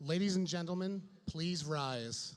Ladies and gentlemen, please rise.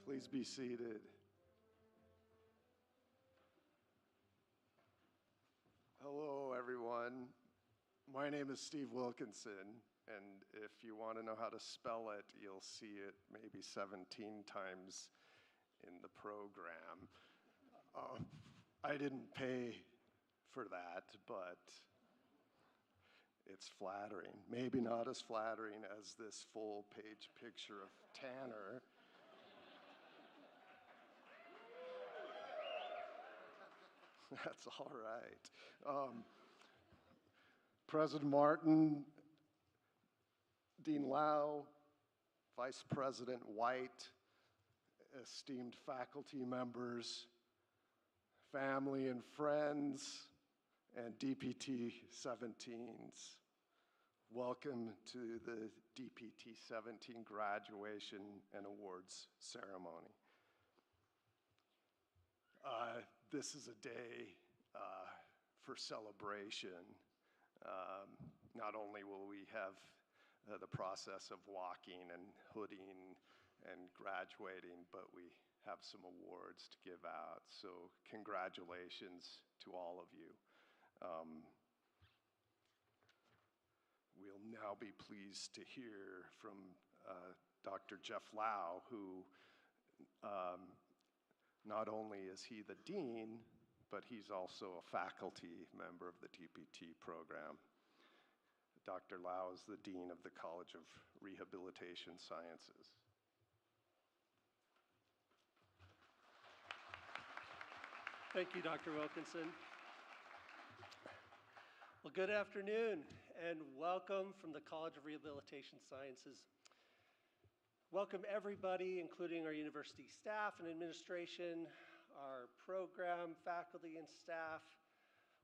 Please be seated. Hello, everyone. My name is Steve Wilkinson, and if you want to know how to spell it, you'll see it maybe 17 times in the program. I didn't pay for that, but it's flattering. Maybe not as flattering as this full-page picture of Tanner. That's all right. President Martin, Dean Lau, Vice President White, esteemed faculty members, family and friends, and DPT 17s. Welcome to the DPT 17 graduation and awards ceremony. This is a day for celebration. Not only will we have the process of walking and hooding and graduating, but we have some awards to give out. So congratulations to all of you. We'll now be pleased to hear from Dr. Jeff Lau, who not only is he the dean, but he's also a faculty member of the DPT program. Dr. Lau is the dean of the College of Rehabilitation Sciences. Thank you, Dr. Wilkinson. Well, good afternoon, and welcome from the College of Rehabilitation Sciences. Welcome everybody, including our university staff and administration, our program, faculty and staff,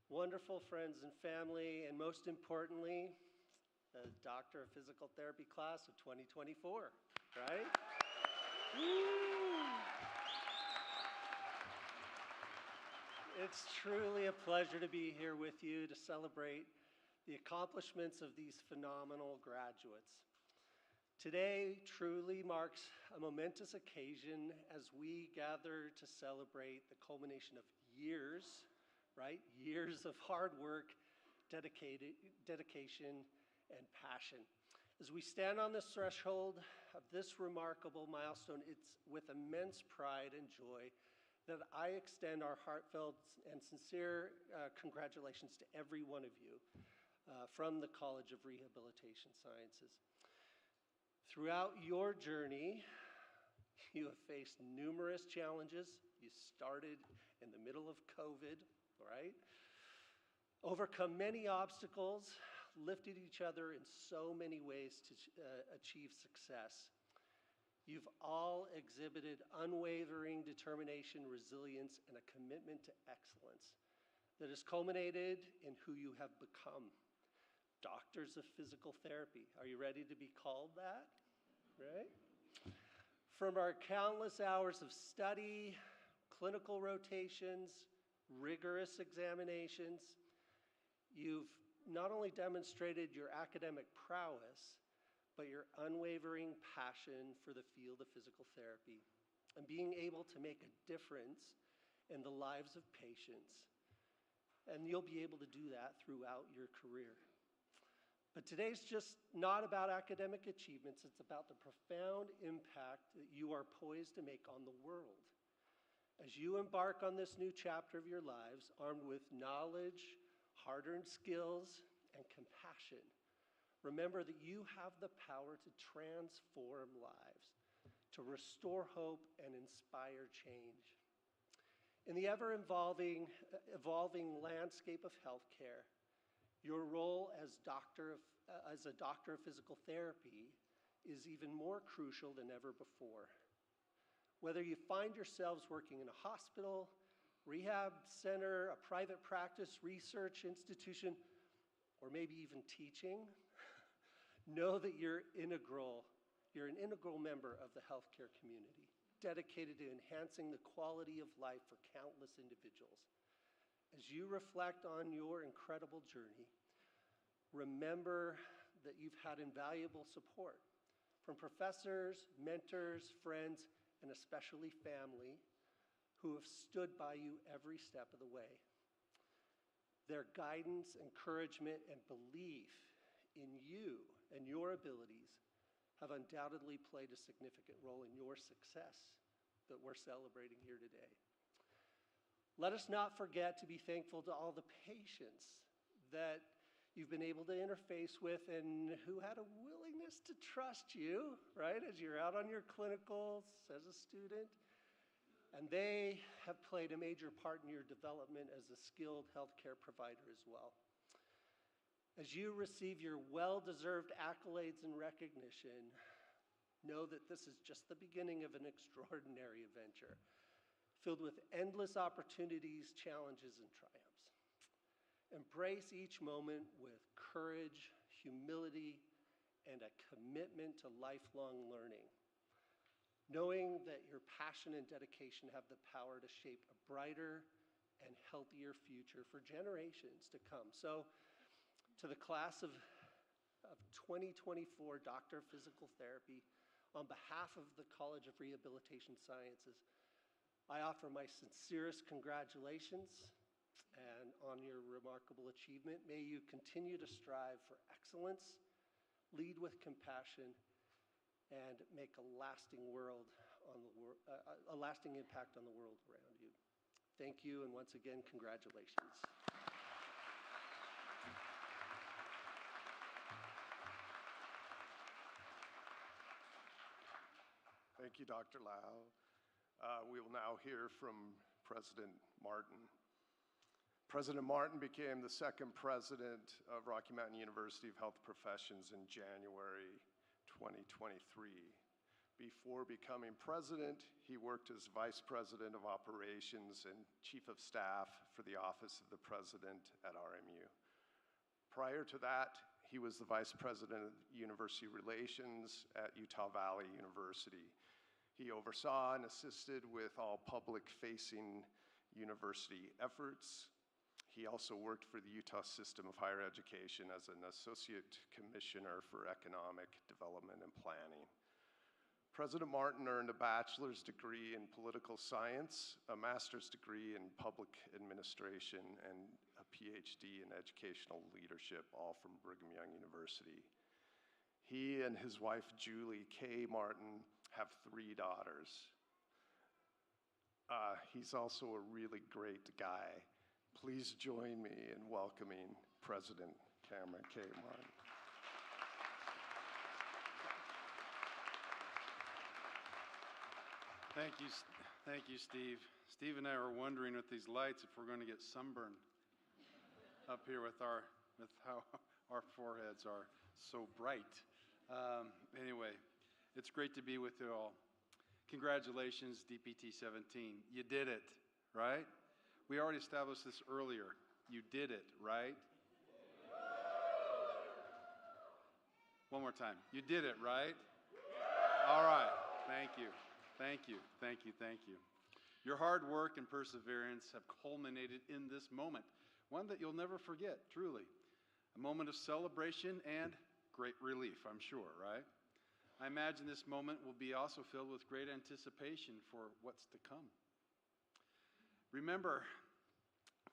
wonderful friends and family, and most importantly, the Doctor of Physical Therapy class of 2024, right? Woo! It's truly a pleasure to be here with you to celebrate the accomplishments of these phenomenal graduates. Today truly marks a momentous occasion as we gather to celebrate the culmination of years, right? Years of hard work, dedication, and passion. As we stand on this threshold of this remarkable milestone, it's with immense pride and joy that I extend our heartfelt and sincere congratulations to every one of you from the College of Rehabilitation Sciences. Throughout your journey, you have faced numerous challenges. You started in the middle of COVID, right? Overcome many obstacles, lifted each other in so many ways to achieve success. You've all exhibited unwavering determination, resilience, and a commitment to excellence that has culminated in who you have become. Doctors of physical therapy. Are you ready to be called that? Right? From our countless hours of study, clinical rotations, rigorous examinations, you've not only demonstrated your academic prowess, but your unwavering passion for the field of physical therapy and being able to make a difference in the lives of patients. And you'll be able to do that throughout your career. But today's just not about academic achievements, it's about the profound impact that you are poised to make on the world. As you embark on this new chapter of your lives, armed with knowledge, hard-earned skills, and compassion, remember that you have the power to transform lives, to restore hope and inspire change. In the ever-evolving landscape of healthcare, your role as a doctor of physical therapy is even more crucial than ever before. Whether you find yourselves working in a hospital, rehab center, a private practice, research institution, or maybe even teaching, know that you're an integral member of the healthcare community, dedicated to enhancing the quality of life for countless individuals. As you reflect on your incredible journey, remember that you've had invaluable support from professors, mentors, friends, and especially family who have stood by you every step of the way. Their guidance, encouragement, and belief in you and your abilities have undoubtedly played a significant role in your success that we're celebrating here today. Let us not forget to be thankful to all the patients that you've been able to interface with and who had a willingness to trust you, right, as you're out on your clinicals as a student. And they have played a major part in your development as a skilled healthcare provider as well. As you receive your well-deserved accolades and recognition, know that this is just the beginning of an extraordinary adventure, filled with endless opportunities, challenges, and triumphs. Embrace each moment with courage, humility, and a commitment to lifelong learning, knowing that your passion and dedication have the power to shape a brighter and healthier future for generations to come. So, to the class of 2024 Doctor of Physical Therapy, on behalf of the College of Rehabilitation Sciences, I offer my sincerest congratulations and on your remarkable achievement. May you continue to strive for excellence, lead with compassion, and make a lasting impact on the world around you. Thank you, and once again, congratulations. Thank you, Dr. Lau. We will now hear from President Martin. President Martin became the second president of Rocky Mountain University of Health Professions in January 2023. Before becoming president, he worked as vice president of operations and chief of staff for the office of the president at RMU. Prior to that, he was the vice president of university relations at Utah Valley University. He oversaw and assisted with all public-facing university efforts. He also worked for the Utah System of Higher Education as an associate commissioner for economic development and planning. President Martin earned a bachelor's degree in political science, a master's degree in public administration, and a PhD in educational leadership, all from Brigham Young University. He and his wife, Julie K. Martin, have 3 daughters. He's also a really great guy. Please join me in welcoming President Cameron K. Martin. Thank you, Steve. Steve and I were wondering with these lights if we're going to get sunburned up here with how our foreheads are so bright. Anyway, it's great to be with you all. Congratulations, DPT 17. You did it, right? We already established this earlier. You did it, right? One more time. You did it, right? All right. Thank you. Thank you, thank you, thank you. Your hard work and perseverance have culminated in this moment, one that you'll never forget, truly. A moment of celebration and great relief, I'm sure, right? I imagine this moment will be also filled with great anticipation for what's to come. Remember,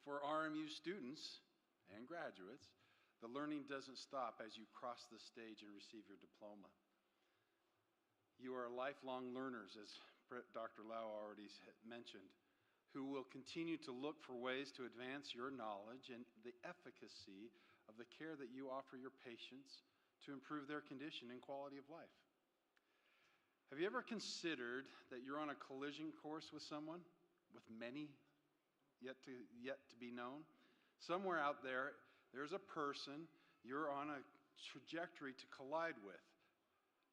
for RMU students and graduates, the learning doesn't stop as you cross the stage and receive your diploma. You are lifelong learners, as Dr. Lau already mentioned, who will continue to look for ways to advance your knowledge and the efficacy of the care that you offer your patients to improve their condition and quality of life. Have you ever considered that you're on a collision course with someone, with many yet to be known? Somewhere out there, there's a person you're on a trajectory to collide with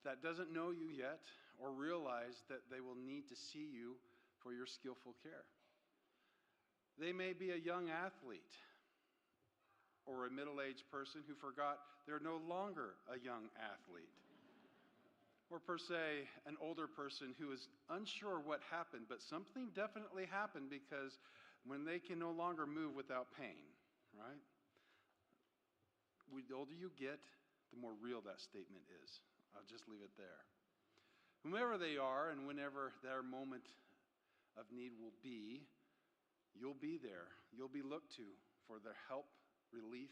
that doesn't know you yet or realize that they will need to see you for your skillful care. They may be a young athlete or a middle-aged person who forgot they're no longer a young athlete. Or per se, an older person who is unsure what happened, but something definitely happened because when they can no longer move without pain, right? The older you get, the more real that statement is. I'll just leave it there. Whomever they are and whenever their moment of need will be, you'll be there. You'll be looked to for their help, relief,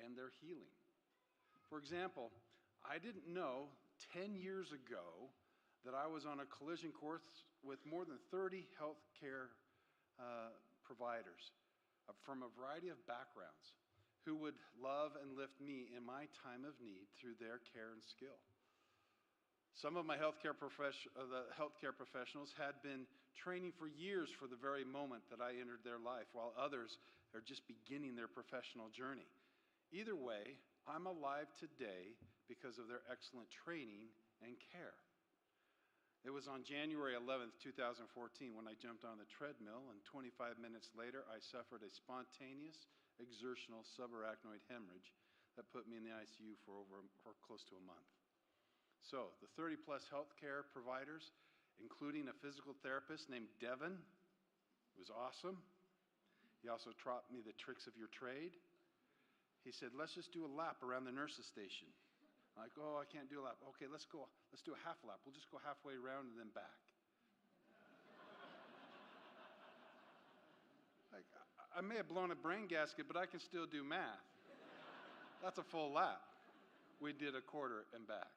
and their healing. For example, I didn't know 10 years ago that I was on a collision course with more than 30 healthcare providers from a variety of backgrounds who would love and lift me in my time of need through their care and skill. Some of my healthcare professionals had been training for years for the very moment that I entered their life, while others are just beginning their professional journey. Either way, I'm alive today because of their excellent training and care. It was on January 11th, 2014 when I jumped on the treadmill, and 25 minutes later I suffered a spontaneous exertional subarachnoid hemorrhage that put me in the ICU for close to a month. So the 30-plus healthcare providers, including a physical therapist named Devin, was awesome. He also taught me the tricks of your trade. He said, let's just do a lap around the nurse's station. I'm like, oh, I can't do a lap. Okay, let's do a half lap. We'll just go halfway around and then back. Like, I may have blown a brain gasket, but I can still do math. That's a full lap. We did a quarter and back.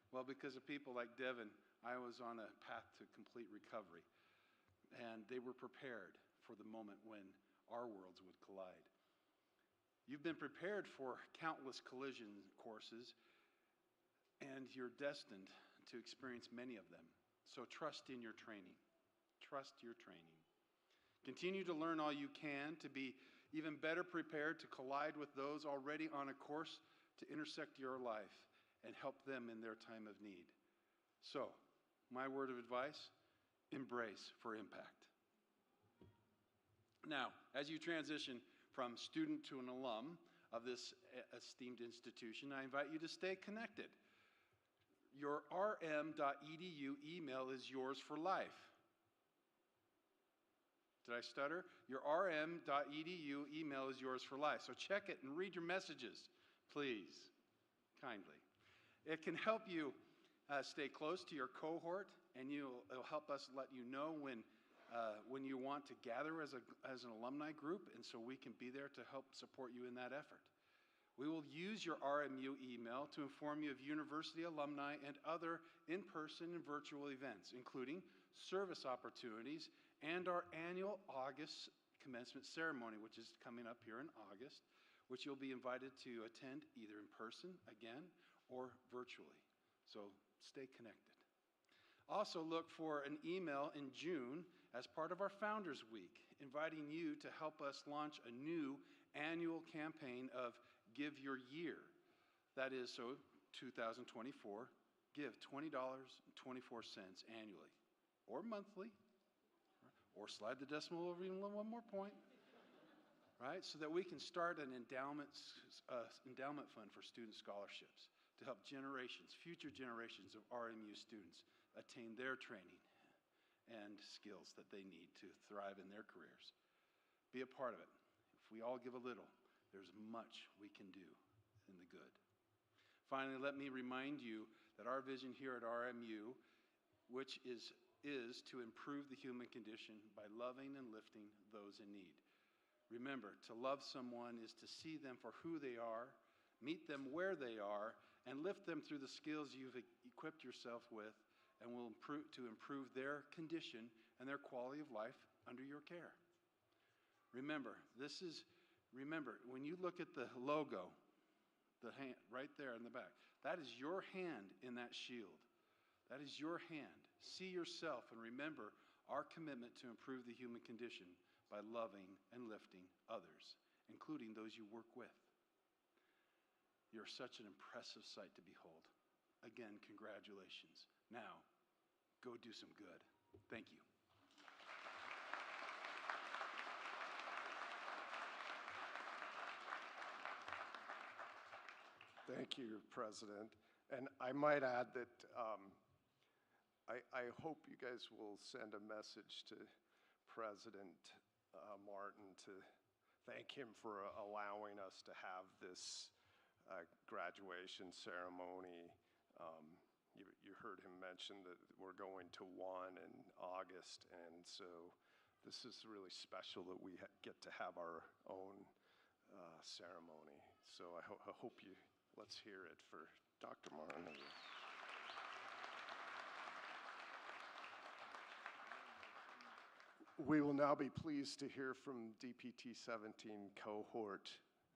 Well, because of people like Devin, I was on a path to complete recovery. And they were prepared for the moment when our worlds would collide. You've been prepared for countless collision courses, and you're destined to experience many of them. So trust in your training. Trust your training. Continue to learn all you can to be even better prepared to collide with those already on a course to intersect your life and help them in their time of need. So, my word of advice, embrace for impact. Now, as you transition from student to an alum of this esteemed institution, I invite you to stay connected. Your rm.edu email is yours for life. Did I stutter? Your rm.edu email is yours for life. So check it and read your messages, please, kindly. It can help you Stay close to your cohort, and it'll help us let you know when you want to gather as an alumni group, and so we can be there to help support you in that effort. We will use your RMU email to inform you of university alumni and other in-person and virtual events, including service opportunities and our annual August commencement ceremony, which is coming up here in August, which you'll be invited to attend either in person again or virtually. So stay connected. Also look for an email in June as part of our Founders Week, inviting you to help us launch a new annual campaign of Give Your Year. That is, so 2024, give $20.24 annually, or monthly, or slide the decimal over even one more point, right? So that we can start an endowment fund for student scholarships to help future generations of RMU students attain their training and skills that they need to thrive in their careers. Be a part of it. If we all give a little, there's much we can do in the good. Finally, let me remind you that our vision here at RMU, which is to improve the human condition by loving and lifting those in need. Remember, to love someone is to see them for who they are, meet them where they are, and lift them through the skills you've equipped yourself with, and will improve their condition and their quality of life under your care. Remember, when you look at the logo, the hand right there in the back, that is your hand in that shield. That is your hand. See yourself and remember our commitment to improve the human condition by loving and lifting others, including those you work with. You're such an impressive sight to behold. Again, congratulations. Now, go do some good. Thank you. Thank you, President. And I might add that I hope you guys will send a message to President Martin to thank him for allowing us to have this graduation ceremony. You heard him mention that we're going to one in August, and so this is really special that we get to have our own ceremony. So I hope you, let's hear it for Dr. Martin. We will now be pleased to hear from DPT 17 cohort,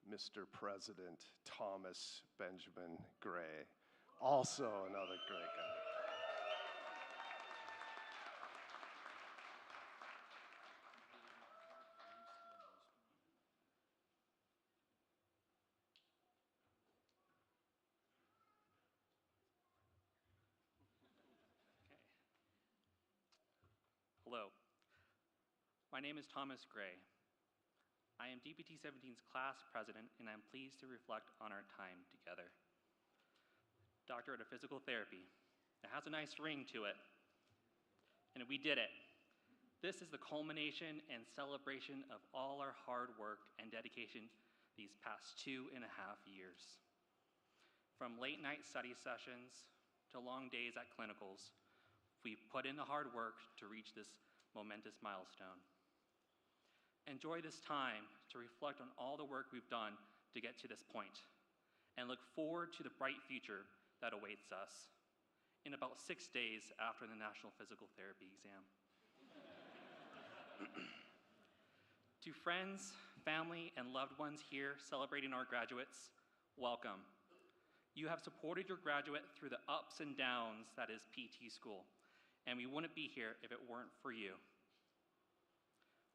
Mr. President Thomas Benjamin Gray, also another great guy. Hello, my name is Thomas Gray. I am DPT 17's class president, and I'm pleased to reflect on our time together. Doctorate of Physical Therapy. It has a nice ring to it, and we did it. This is the culmination and celebration of all our hard work and dedication these past 2.5 years. From late night study sessions to long days at clinicals, we've put in the hard work to reach this momentous milestone. Enjoy this time to reflect on all the work we've done to get to this point, and look forward to the bright future that awaits us in about 6 days after the National Physical Therapy exam. To friends, family, and loved ones here celebrating our graduates, welcome. You have supported your graduate through the ups and downs that is PT school, and we wouldn't be here if it weren't for you.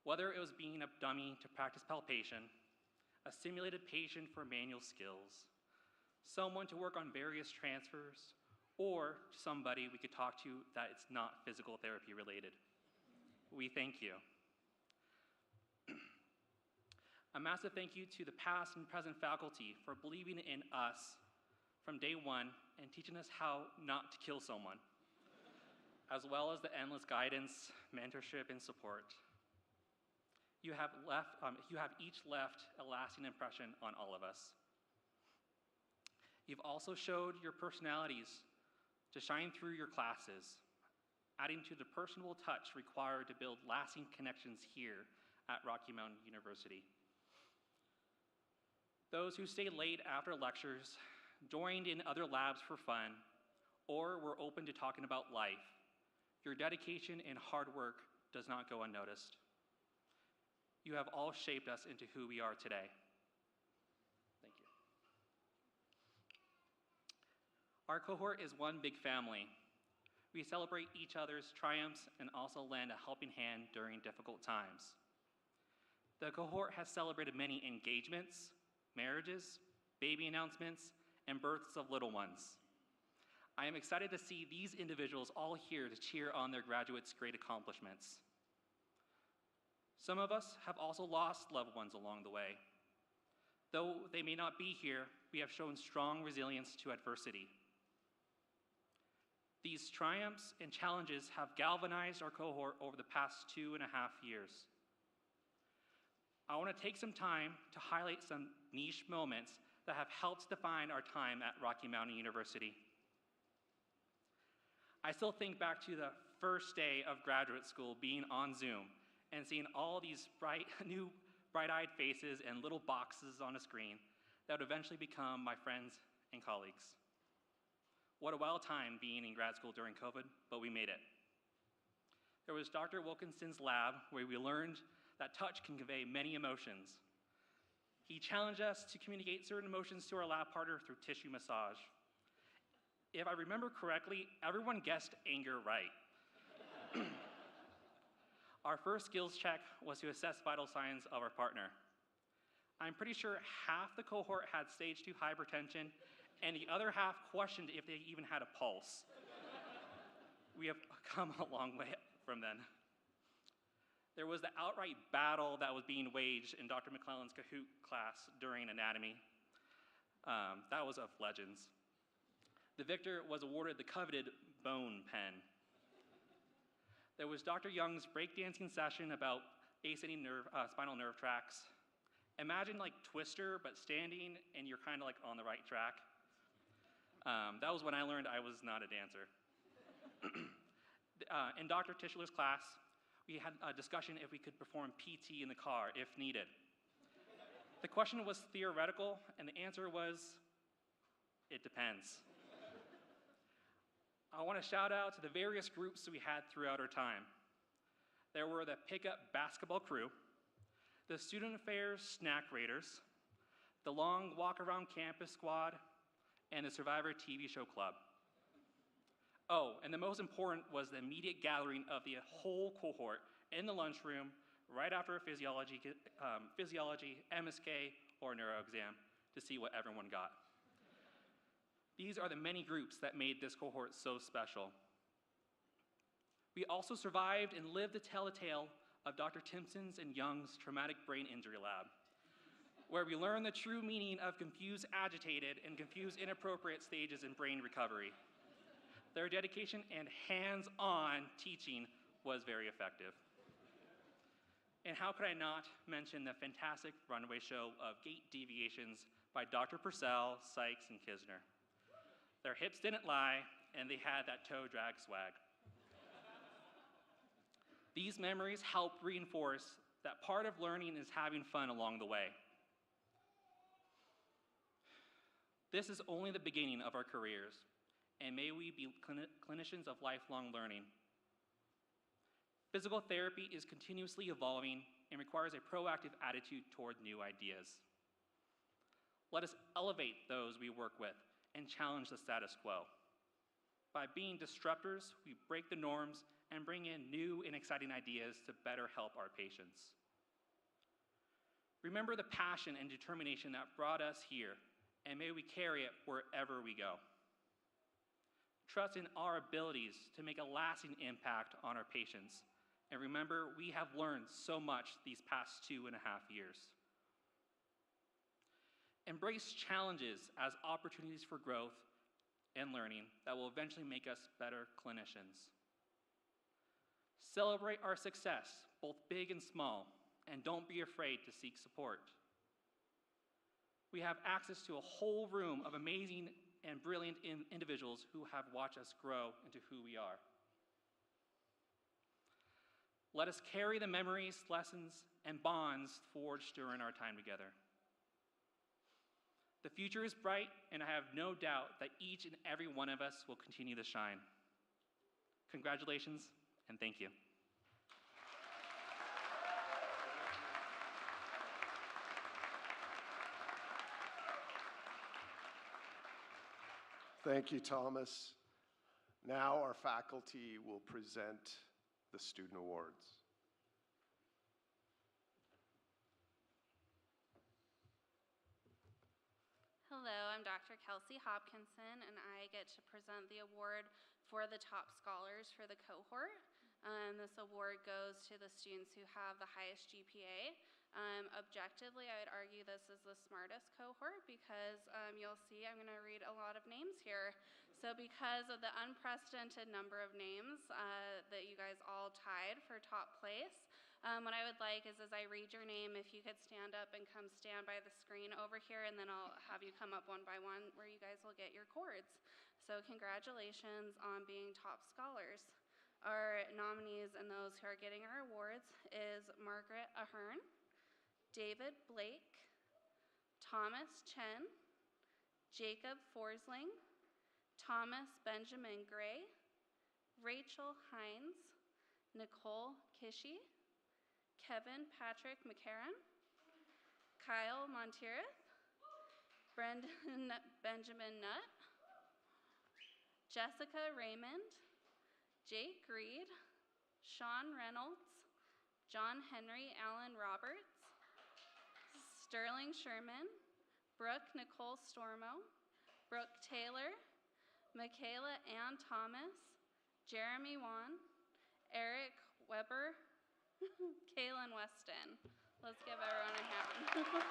Whether it was being a dummy to practice palpation, a simulated patient for manual skills, someone to work on various transfers, or somebody we could talk to that it's not physical therapy related, we thank you. A massive thank you to the past and present faculty for believing in us from day one and teaching us how not to kill someone, as well as the endless guidance, mentorship, and support. You have each left a lasting impression on all of us. You've also showed your personalities to shine through your classes, adding to the personable touch required to build lasting connections here at Rocky Mountain University. Those who stayed late after lectures, joined in other labs for fun, or were open to talking about life, your dedication and hard work does not go unnoticed. You have all shaped us into who we are today. Thank you. Our cohort is one big family. We celebrate each other's triumphs and also lend a helping hand during difficult times. The cohort has celebrated many engagements, marriages, baby announcements, and births of little ones. I am excited to see these individuals all here to cheer on their graduates' great accomplishments. Some of us have also lost loved ones along the way. Though they may not be here, we have shown strong resilience to adversity. These triumphs and challenges have galvanized our cohort over the past 2.5 years. I want to take some time to highlight some niche moments that have helped define our time at Rocky Mountain University. I still think back to the first day of graduate school being on Zoom and seeing all these new bright-eyed faces and little boxes on a screen that would eventually become my friends and colleagues. What a wild time being in grad school during COVID, but we made it. There was Dr. Wilkinson's lab where we learned that touch can convey many emotions. He challenged us to communicate certain emotions to our lab partner through tissue massage. If I remember correctly, everyone guessed anger right. Our first skills check was to assess vital signs of our partner. I'm pretty sure half the cohort had stage 2 hypertension, and the other half questioned if they even had a pulse. We have come a long way from then. There was the outright battle that was being waged in Dr. McClellan's Kahoot class during anatomy. That was of legends. The victor was awarded the coveted bone pen. There was Dr. Young's breakdancing session about ascending spinal nerve tracts. Imagine like Twister, but standing, and you're kind of like on the right track. That was when I learned I was not a dancer. In Dr. Tischler's class, we had a discussion if we could perform PT in the car if needed. The question was theoretical, and the answer was, it depends. I want to shout out to the various groups we had throughout our time. There were the pickup basketball crew, the student affairs snack raiders, the long walk around campus squad, and the Survivor TV show club. Oh, and the most important was the immediate gathering of the whole cohort in the lunchroom right after a physiology, MSK, or neuro exam to see what everyone got. These are the many groups that made this cohort so special. We also survived and lived to tell a tale of Dr. Timpson's and Young's traumatic brain injury lab, where we learned the true meaning of confused agitated and confused inappropriate stages in brain recovery. Their dedication and hands-on teaching was very effective. And how could I not mention the fantastic runway show of gait deviations by Dr. Purcell, Sykes, and Kisner. Their hips didn't lie, and they had that toe drag swag. These memories help reinforce that part of learning is having fun along the way. This is only the beginning of our careers, and may we be clinicians of lifelong learning. Physical therapy is continuously evolving and requires a proactive attitude toward new ideas. Let us elevate those we work with and challenge the status quo. By being disruptors, we break the norms and bring in new and exciting ideas to better help our patients. Remember the passion and determination that brought us here, and may we carry it wherever we go. Trust in our abilities to make a lasting impact on our patients, and remember, we have learned so much these past 2.5 years. Embrace challenges as opportunities for growth and learning that will eventually make us better clinicians. Celebrate our success, both big and small, and don't be afraid to seek support. We have access to a whole room of amazing and brilliant individuals who have watched us grow into who we are. Let us carry the memories, lessons, and bonds forged during our time together. The future is bright, and I have no doubt that each and every one of us will continue to shine. Congratulations, and thank you. Thank you, Thomas. Now our faculty will present the student awards. Hello, I'm Dr. Kelsey Hopkinson, and I get to present the award for the top scholars for the cohort. This award goes to the students who have the highest GPA. Objectively, I would argue this is the smartest cohort because you'll see I'm going to read a lot of names here. So because of the unprecedented number of names that you guys all tied for top place, what I would like is as I read your name, if you could stand up and come stand by the screen over here, and then I'll have you come up one by one where you guys will get your cords. So congratulations on being top scholars. Our nominees and those who are getting our awards is Margaret Ahern, David Blake, Thomas Chen, Jacob Forsling, Thomas Benjamin Gray, Rachel Hines, Nicole Kishie, Kevin Patrick McCarran, Kyle Montirith, Brendan Benjamin Nutt, Jessica Raymond, Jake Reed, Sean Reynolds, John Henry Allen Roberts, Sterling Sherman, Brooke Nicole Stormo, Brooke Taylor, Michaela Ann Thomas, Jeremy Wan, Eric Weber, Kaylin Weston. Let's give everyone a hand.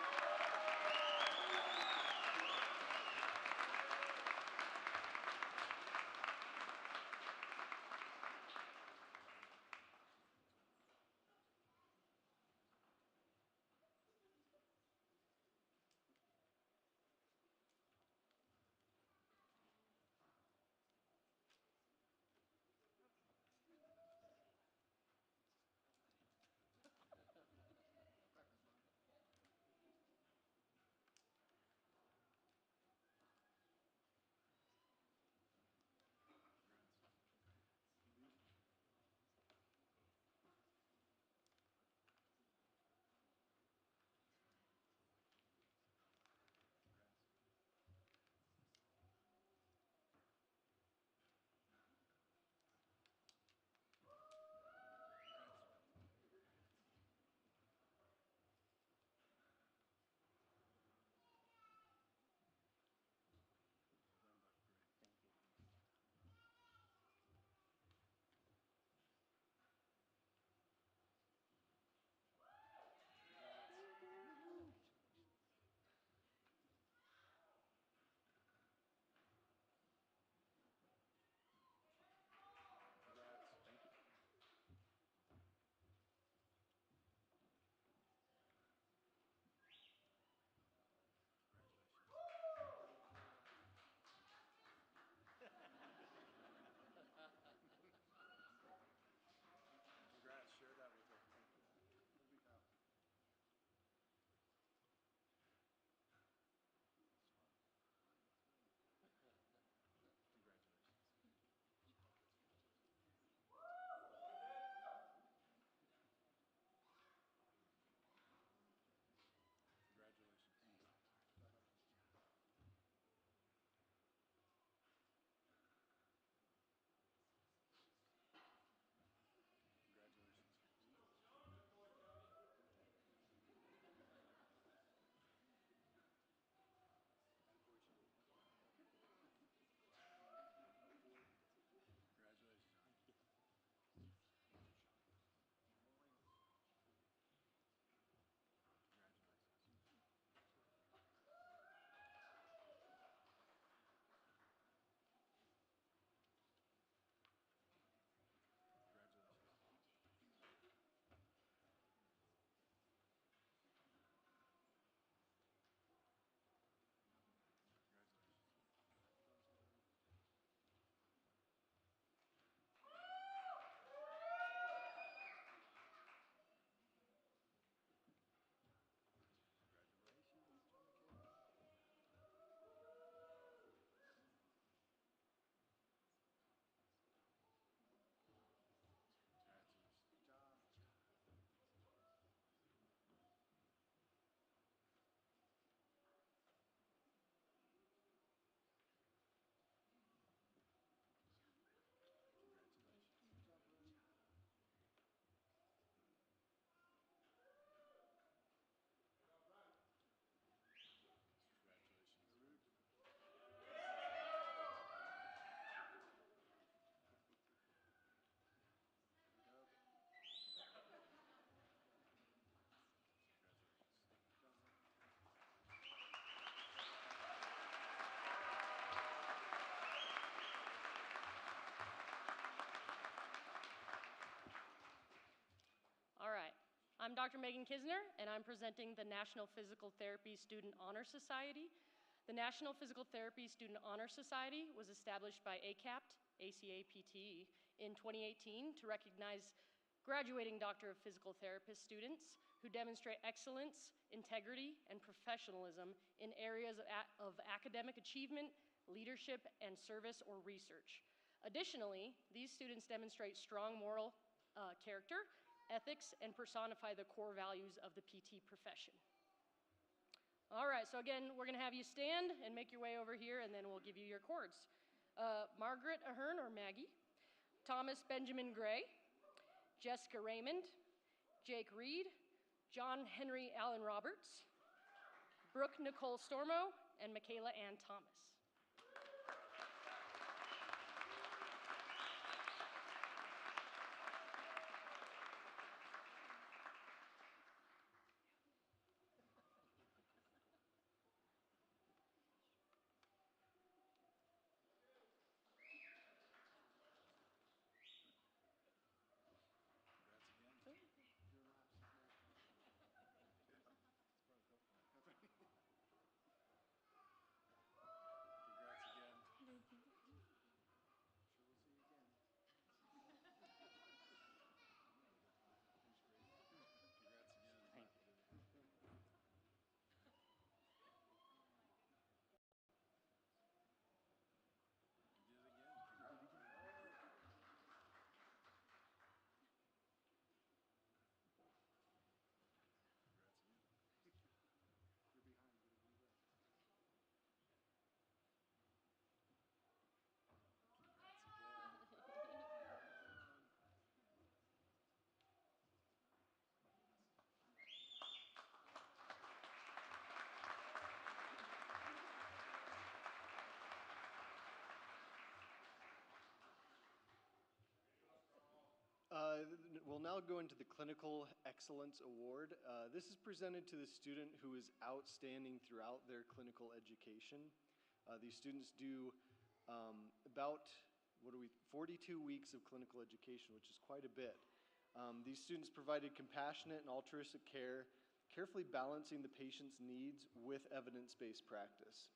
I'm Dr. Megan Kisner, and I'm presenting the National Physical Therapy Student Honor Society. The National Physical Therapy Student Honor Society was established by ACAPT, ACAPT, in 2018 to recognize graduating Doctor of Physical Therapist students who demonstrate excellence, integrity, and professionalism in areas of academic achievement, leadership, and service or research. Additionally, these students demonstrate strong moral character, ethics, and personify the core values of the PT profession. All right, so again, we're gonna have you stand and make your way over here, and then we'll give you your cords. Margaret Ahern, or Maggie, Thomas Benjamin Gray, Jessica Raymond, Jake Reed, John Henry Allen Roberts, Brooke Nicole Stormo, and Michaela Ann Thomas. We'll now go into the Clinical Excellence Award. This is presented to the student who is outstanding throughout their clinical education. These students do about 42 weeks of clinical education, which is quite a bit. These students provided compassionate and altruistic care, carefully balancing the patient's needs with evidence-based practice.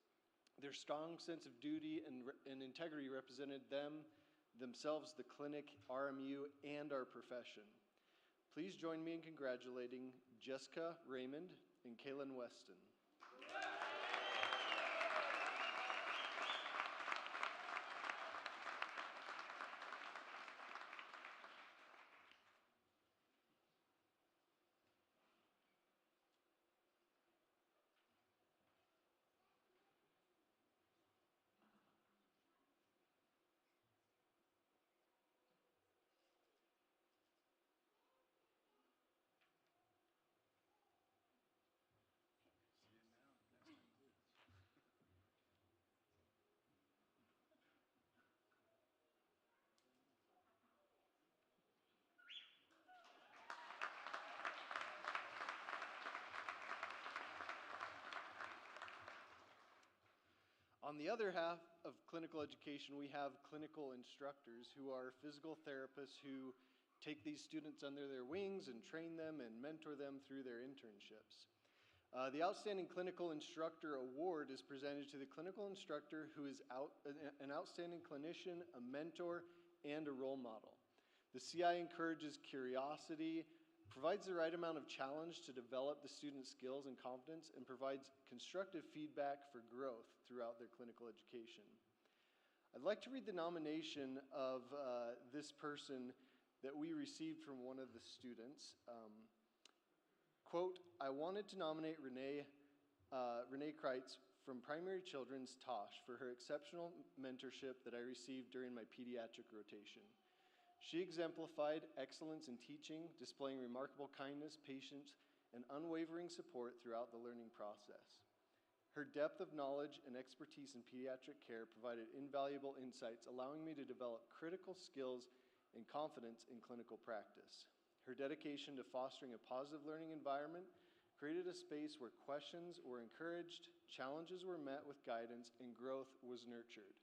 Their strong sense of duty and integrity represented themselves, the clinic, RMU, and our profession. Please join me in congratulating Jessica Raymond and Kaylin Weston. On the other half of clinical education, we have clinical instructors who are physical therapists who take these students under their wings and train them and mentor them through their internships. The Outstanding Clinical Instructor Award is presented to the clinical instructor who is an outstanding clinician, a mentor, and a role model. The CI encourages curiosity, provides the right amount of challenge to develop the student's skills and confidence, and provides constructive feedback for growth throughout their clinical education. I'd like to read the nomination of this person that we received from one of the students. Quote, I wanted to nominate Renee Kreitz from Primary Children's Tosh for her exceptional mentorship that I received during my pediatric rotation. She exemplified excellence in teaching, displaying remarkable kindness, patience, and unwavering support throughout the learning process. Her depth of knowledge and expertise in pediatric care provided invaluable insights, allowing me to develop critical skills and confidence in clinical practice. Her dedication to fostering a positive learning environment created a space where questions were encouraged, challenges were met with guidance, and growth was nurtured.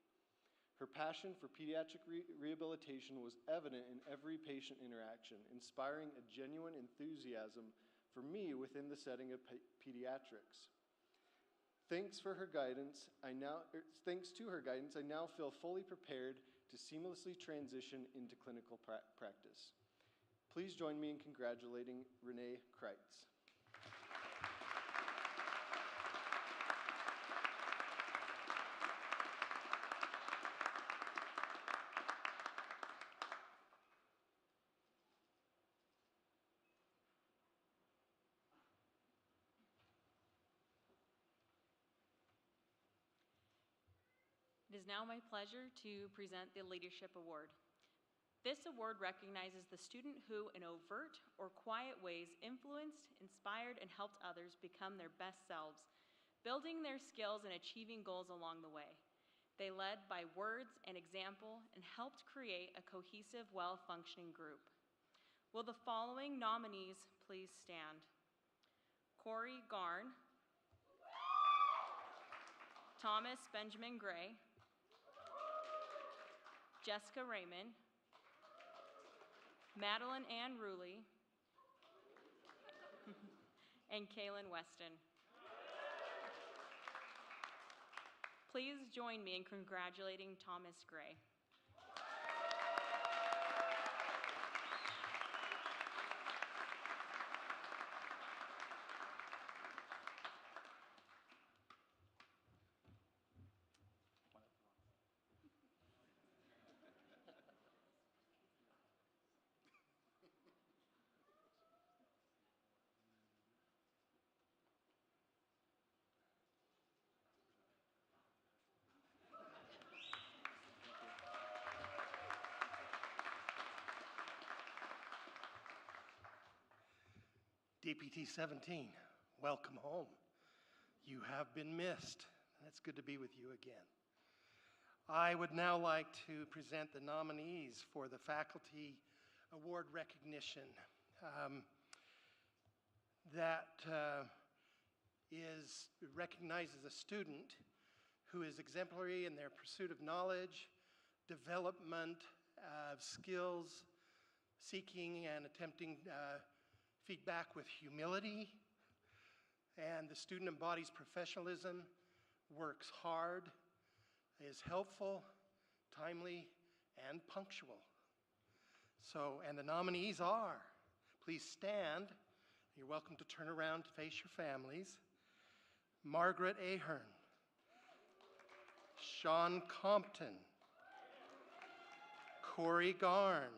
Her passion for pediatric rehabilitation was evident in every patient interaction, inspiring a genuine enthusiasm for me within the setting of pediatrics. Thanks to her guidance, I now feel fully prepared to seamlessly transition into clinical practice. Please join me in congratulating Renee Kreitz. It is now my pleasure to present the Leadership Award. This award recognizes the student who, in overt or quiet ways, influenced, inspired, and helped others become their best selves, building their skills and achieving goals along the way. They led by words and example and helped create a cohesive, well-functioning group. Will the following nominees please stand? Corey Garn, Thomas Benjamin Gray, Jessica Raymond, Madeline Ann Ruley, and Kaylin Weston. Please join me in congratulating Thomas Gray. DPT 17, welcome home. You have been missed. It's good to be with you again. I would now like to present the nominees for the Faculty Award recognition. That recognizes a student who is exemplary in their pursuit of knowledge, development of skills, seeking and attempting feedback with humility, and the student embodies professionalism, works hard, is helpful, timely, and punctual. And the nominees are, please stand. You're welcome to turn around to face your families. Margaret Ahern, Sean Compton, Corey Garn,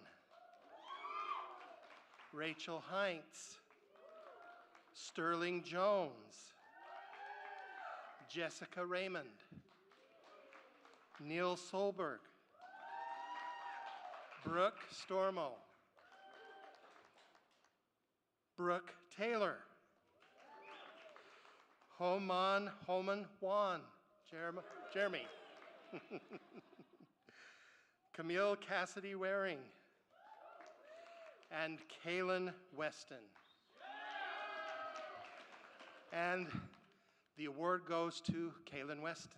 Rachel Heinz, Sterling Jones, Jessica Raymond, Neil Solberg, Brooke Stormo, Brooke Taylor, Holman Juan, Jeremy, Camille Cassidy Waring, and Kaylin Weston. And the award goes to Kaylin Weston.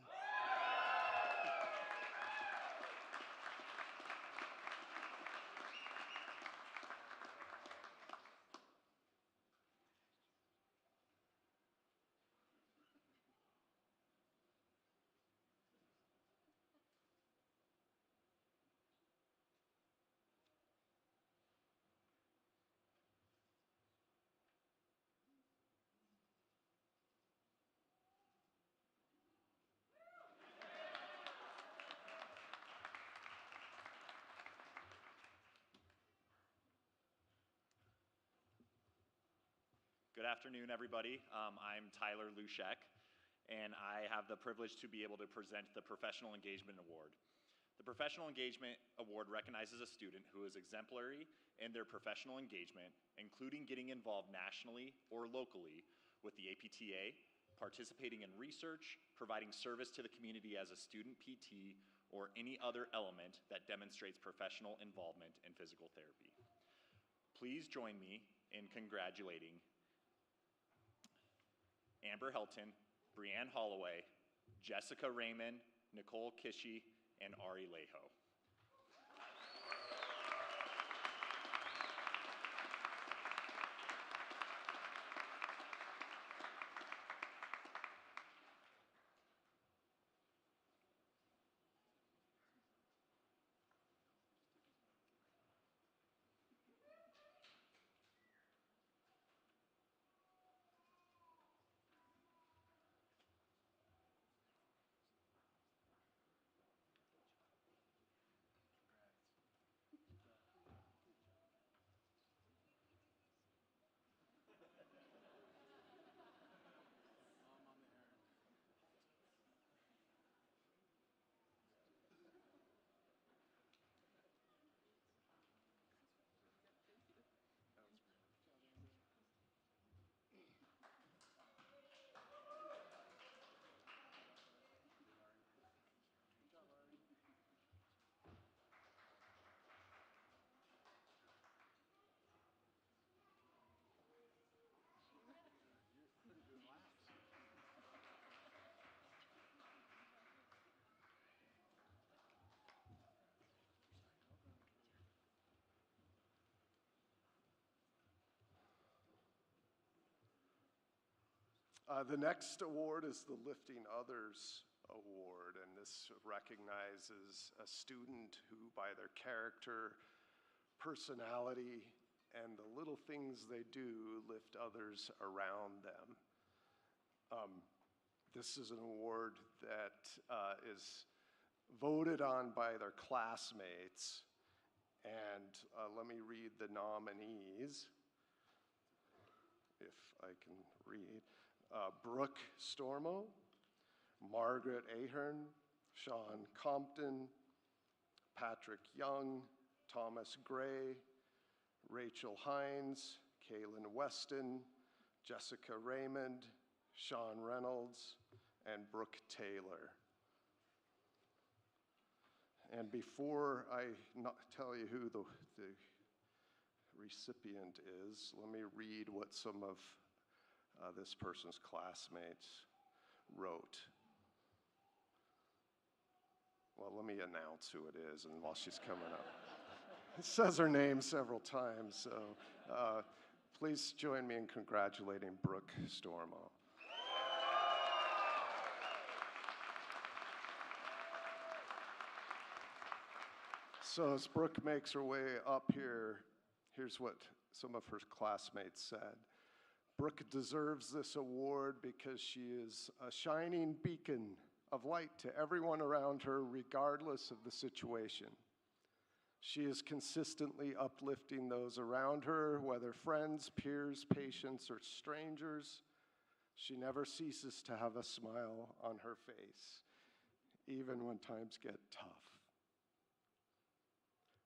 Good afternoon, everybody. I'm Tyler Luschek, and I have the privilege to be able to present the Professional Engagement Award. The Professional Engagement Award recognizes a student who is exemplary in their professional engagement, including getting involved nationally or locally with the APTA, participating in research, providing service to the community as a student PT, or any other element that demonstrates professional involvement in physical therapy. Please join me in congratulating Amber Helton, Brianne Holloway, Jessica Raymond, Nicole Kishi, and Ari Leho. The next award is the Lifting Others Award, and this recognizes a student who, by their character, personality, and the little things they do, lift others around them. This is an award that is voted on by their classmates, and let me read the nominees, if I can read. Brooke Stormo, Margaret Ahern, Sean Compton, Patrick Young, Thomas Gray, Rachel Hines, Kaylin Weston, Jessica Raymond, Sean Reynolds, and Brooke Taylor. And before I tell you who the recipient is, let me read what some of this person's classmates wrote. Well, let me announce who it is, and while she's coming up. It says her name several times, so please join me in congratulating Brooke Stormo. So as Brooke makes her way up here, here's what some of her classmates said. Brooke deserves this award because she is a shining beacon of light to everyone around her, regardless of the situation. She is consistently uplifting those around her, whether friends, peers, patients, or strangers. She never ceases to have a smile on her face, even when times get tough.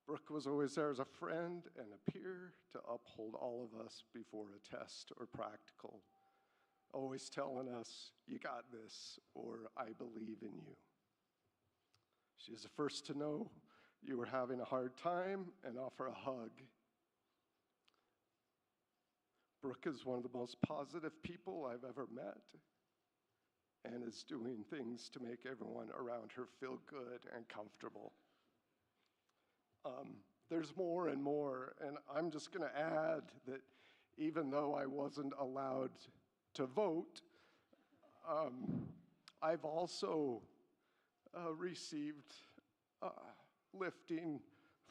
Brooke was always there as a friend and a peer to uphold all of us before a test or practical, always telling us, "You got this," or "I believe in you." She is the first to know you were having a hard time and offer a hug. Brooke is one of the most positive people I've ever met and is doing things to make everyone around her feel good and comfortable. There's more and more, and I'm just going to add that even though I wasn't allowed to vote, I've also received lifting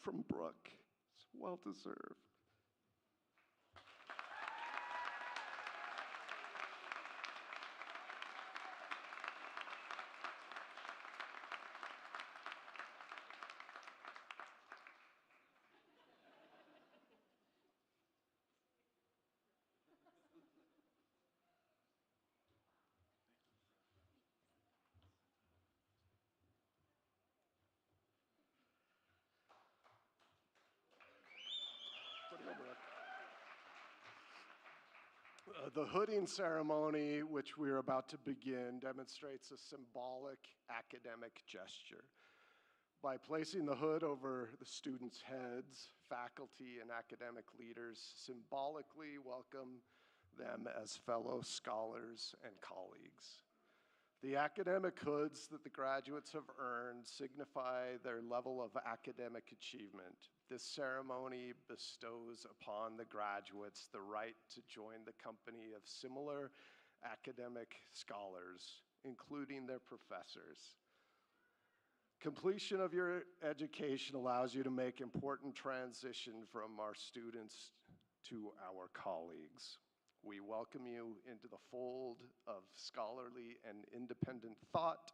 from Brooke. It's well-deserved. The hooding ceremony, which we're about to begin, demonstrates a symbolic academic gesture. By placing the hood over the students' heads, faculty and academic leaders symbolically welcome them as fellow scholars and colleagues. The academic hoods that the graduates have earned signify their level of academic achievement. This ceremony bestows upon the graduates the right to join the company of similar academic scholars, including their professors. Completion of your education allows you to make important transition from our students to our colleagues. We welcome you into the fold of scholarly and independent thought,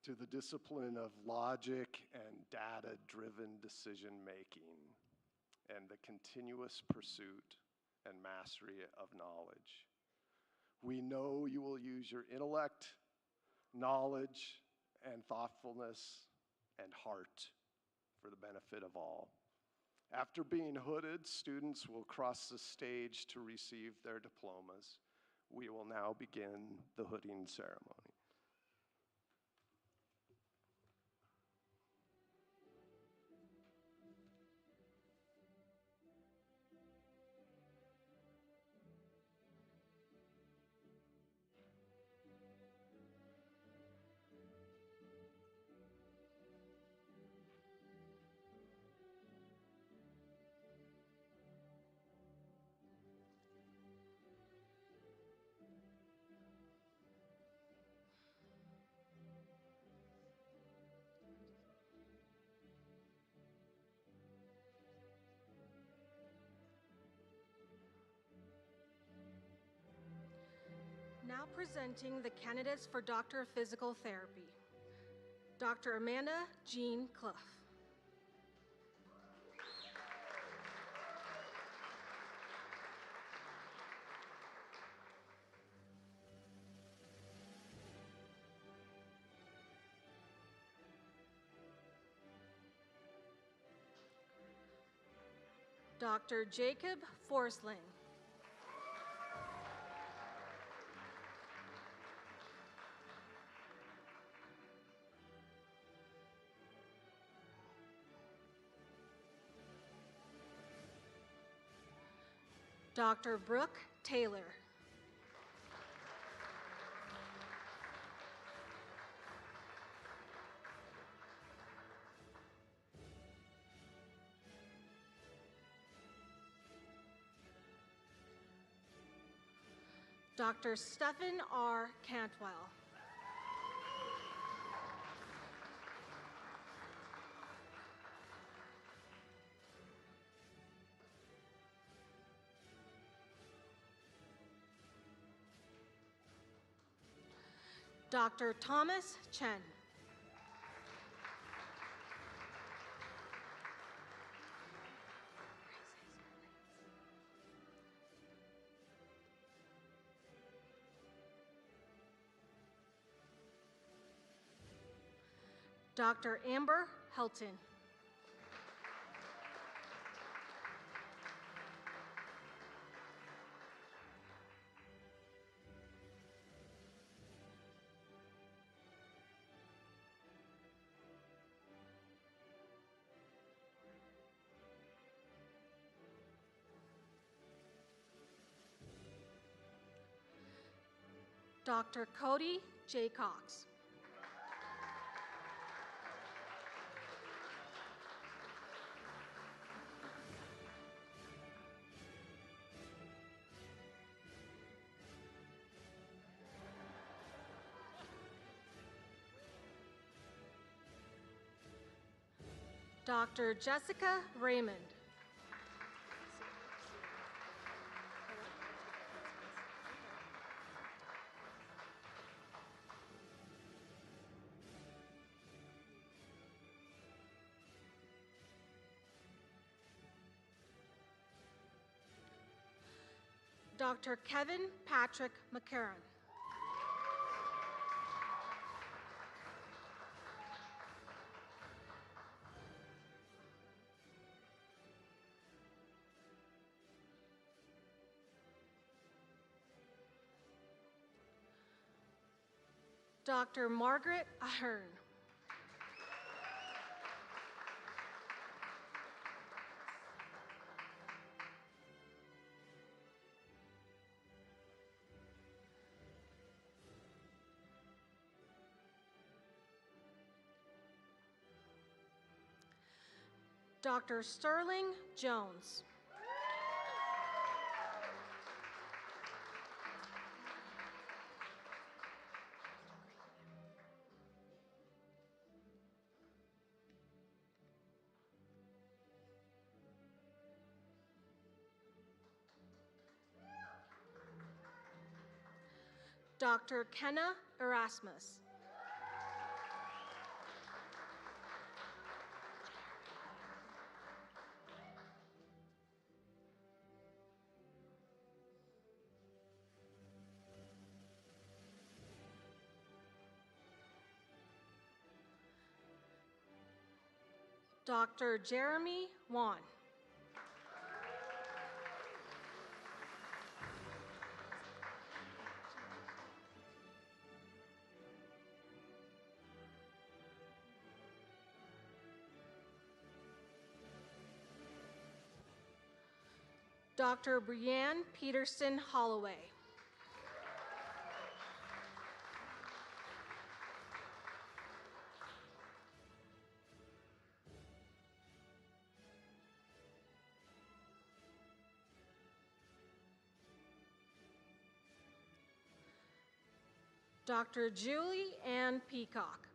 to the discipline of logic and data-driven decision-making, and the continuous pursuit and mastery of knowledge. We know you will use your intellect, knowledge, and thoughtfulness and heart for the benefit of all. After being hooded, students will cross the stage to receive their diplomas. We will now begin the hooding ceremony. presenting the candidates for Doctor of Physical Therapy. Dr. Amanda Jean Clough. Dr. Jacob Forsling. Dr. Brooke Taylor. Dr. Stephen R. Cantwell. Dr. Thomas Chen. Dr. Amber Helton. Dr. Cody J. Cox. Dr. Jessica Raymond. Dr. Kevin Patrick McCarron. Dr. Margaret Ahern. Dr. Sterling Jones. Dr. Kenna Erasmus. Dr. Jeremy Wan. Dr. Brianne Peterson Holloway. Dr. Julie Ann Peacock.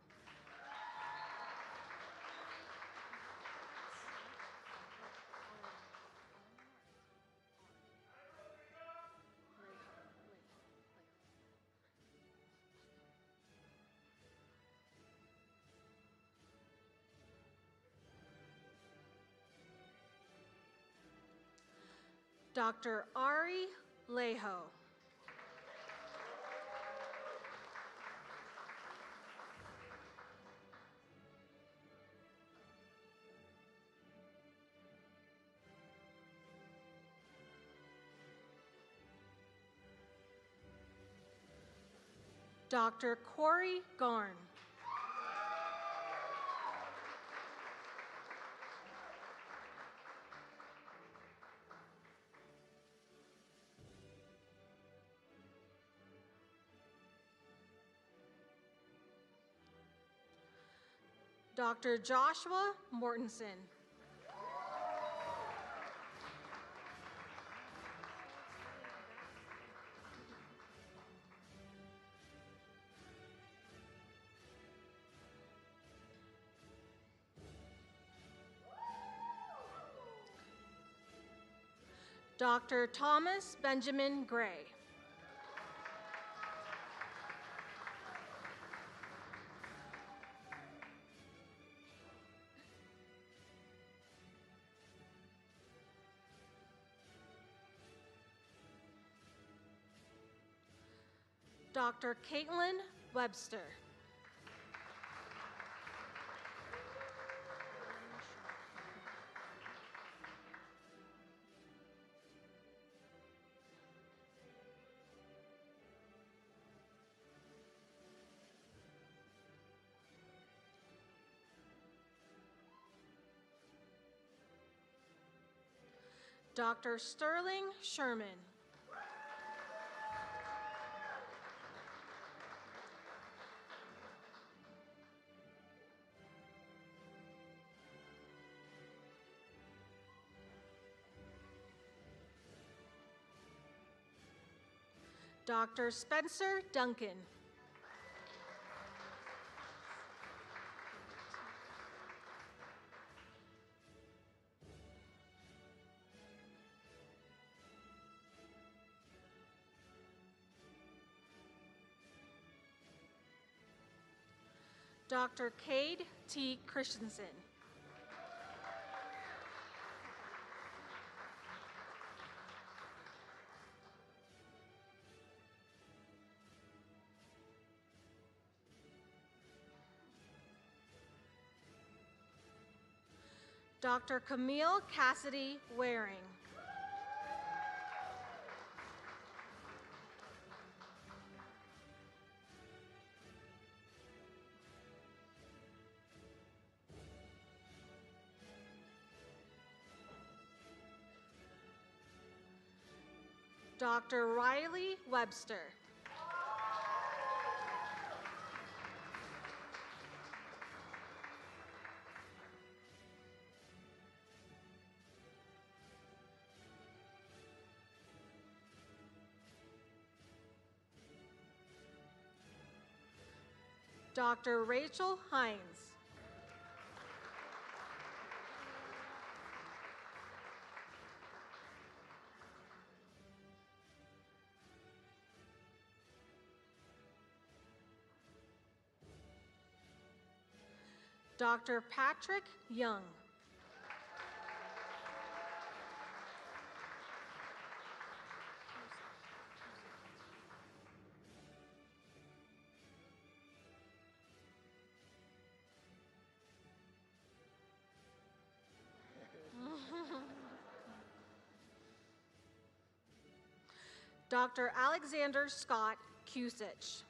Dr. Ari Leho. Dr. Corey Garn. Dr. Joshua Mortensen. Dr. Thomas Benjamin Gray. Dr. Caitlin Webster. Dr. Sterling Sherman. Dr. Spencer Duncan. Dr. Cade T. Christensen. Dr. Camille Cassidy Waring. Dr. Riley Webster. Dr. Rachel Hines. Dr. Patrick Young. Dr. Alexander Scott Cusich.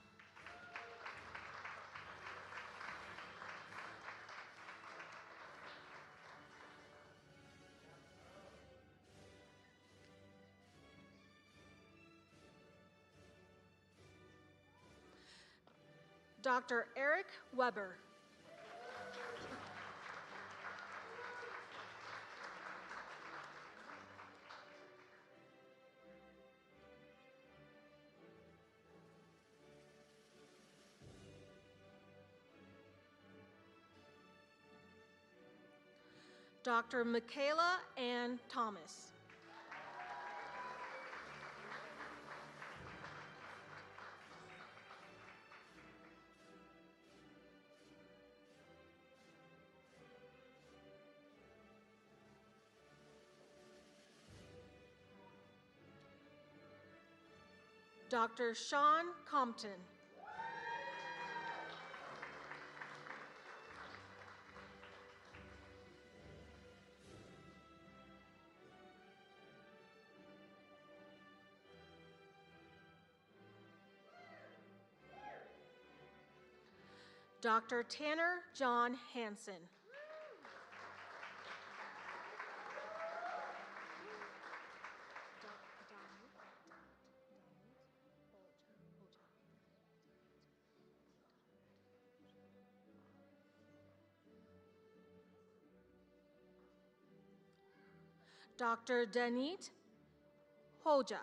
Dr. Eric Weber. Dr. Michaela Ann Thomas. Dr. Sean Compton. Dr. Tanner John Hansen. Dr. Danit Hoja.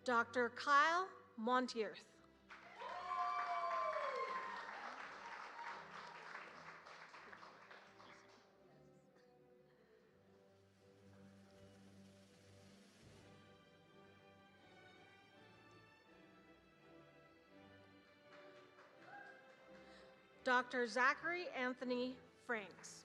Dr. Kyle Montierth. Dr. Zachary Anthony Franks.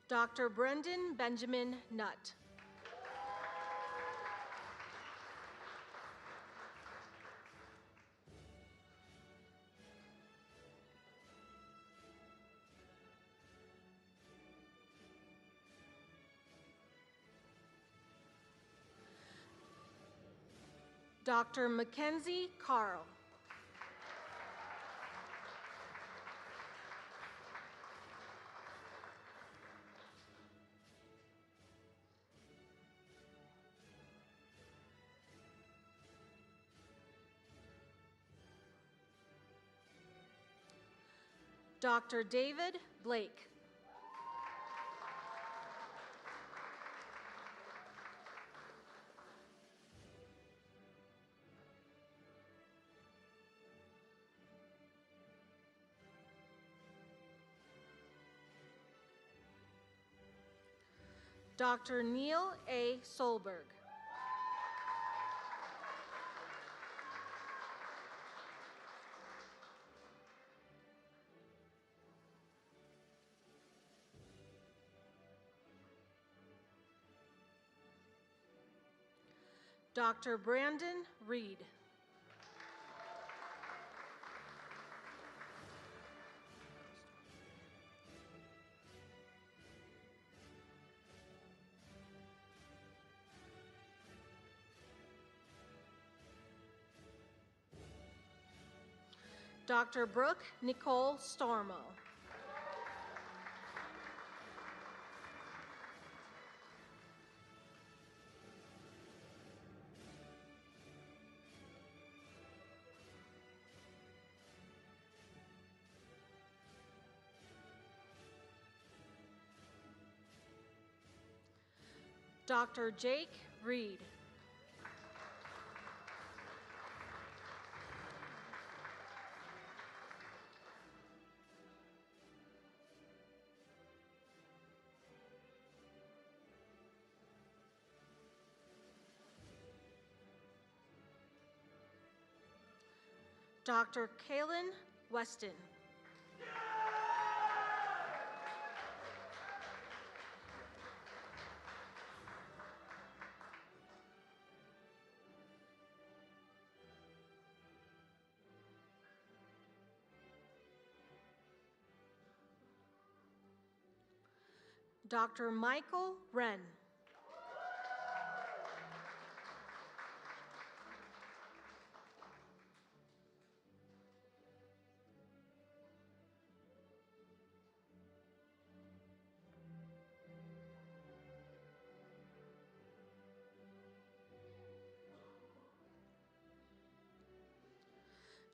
Dr. Brendan Benjamin Nutt. Dr. Mackenzie Carl. Dr. David Blake. Dr. Neil A. Solberg. Dr. Brandon Reed. Dr. Brooke Nicole Stormo. Dr. Jake Reed. Dr. Kaylin Weston. Dr. Michael Wren.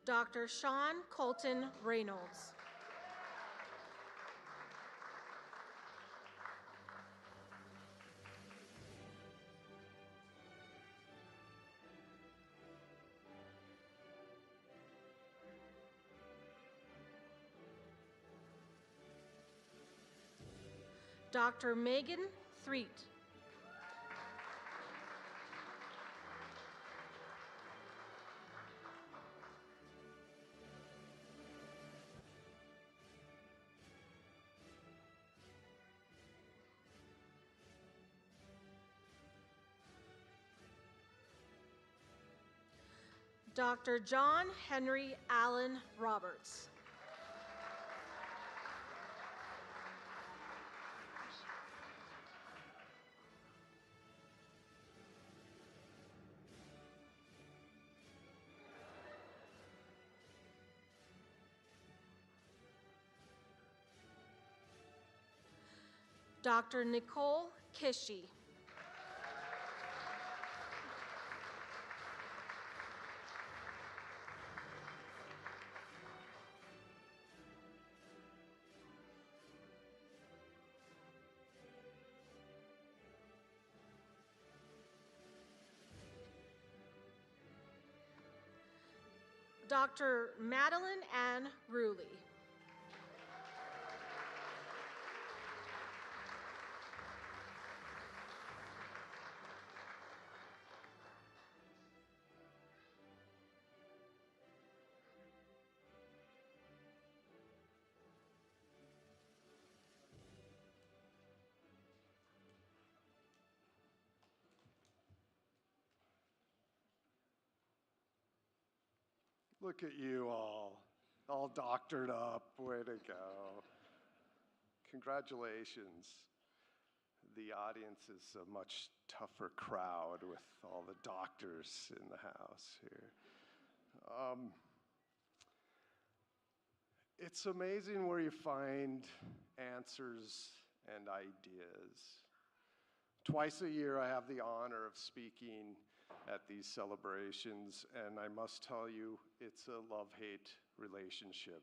Dr. Sean Colton Reynolds. Dr. Megan Threet. Dr. John Henry Allen Roberts. Dr. Nicole Kishie. Dr. Madeline Ann Ruley. Look at you all doctored up. Way to go. Congratulations. The audience is a much tougher crowd with all the doctors in the house here. It's amazing where you find answers and ideas. Twice a year, I have the honor of speaking at these celebrations, and I must tell you, it's a love-hate relationship.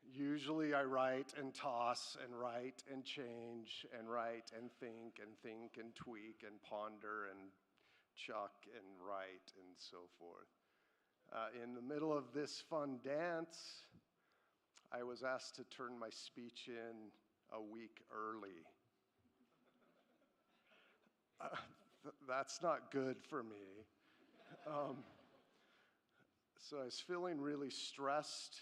Usually I write and toss and write and change and write and think and tweak and ponder and chuck and write and so forth. In the middle of this fun dance, I was asked to turn my speech in a week early. That's not good for me. So I was feeling really stressed.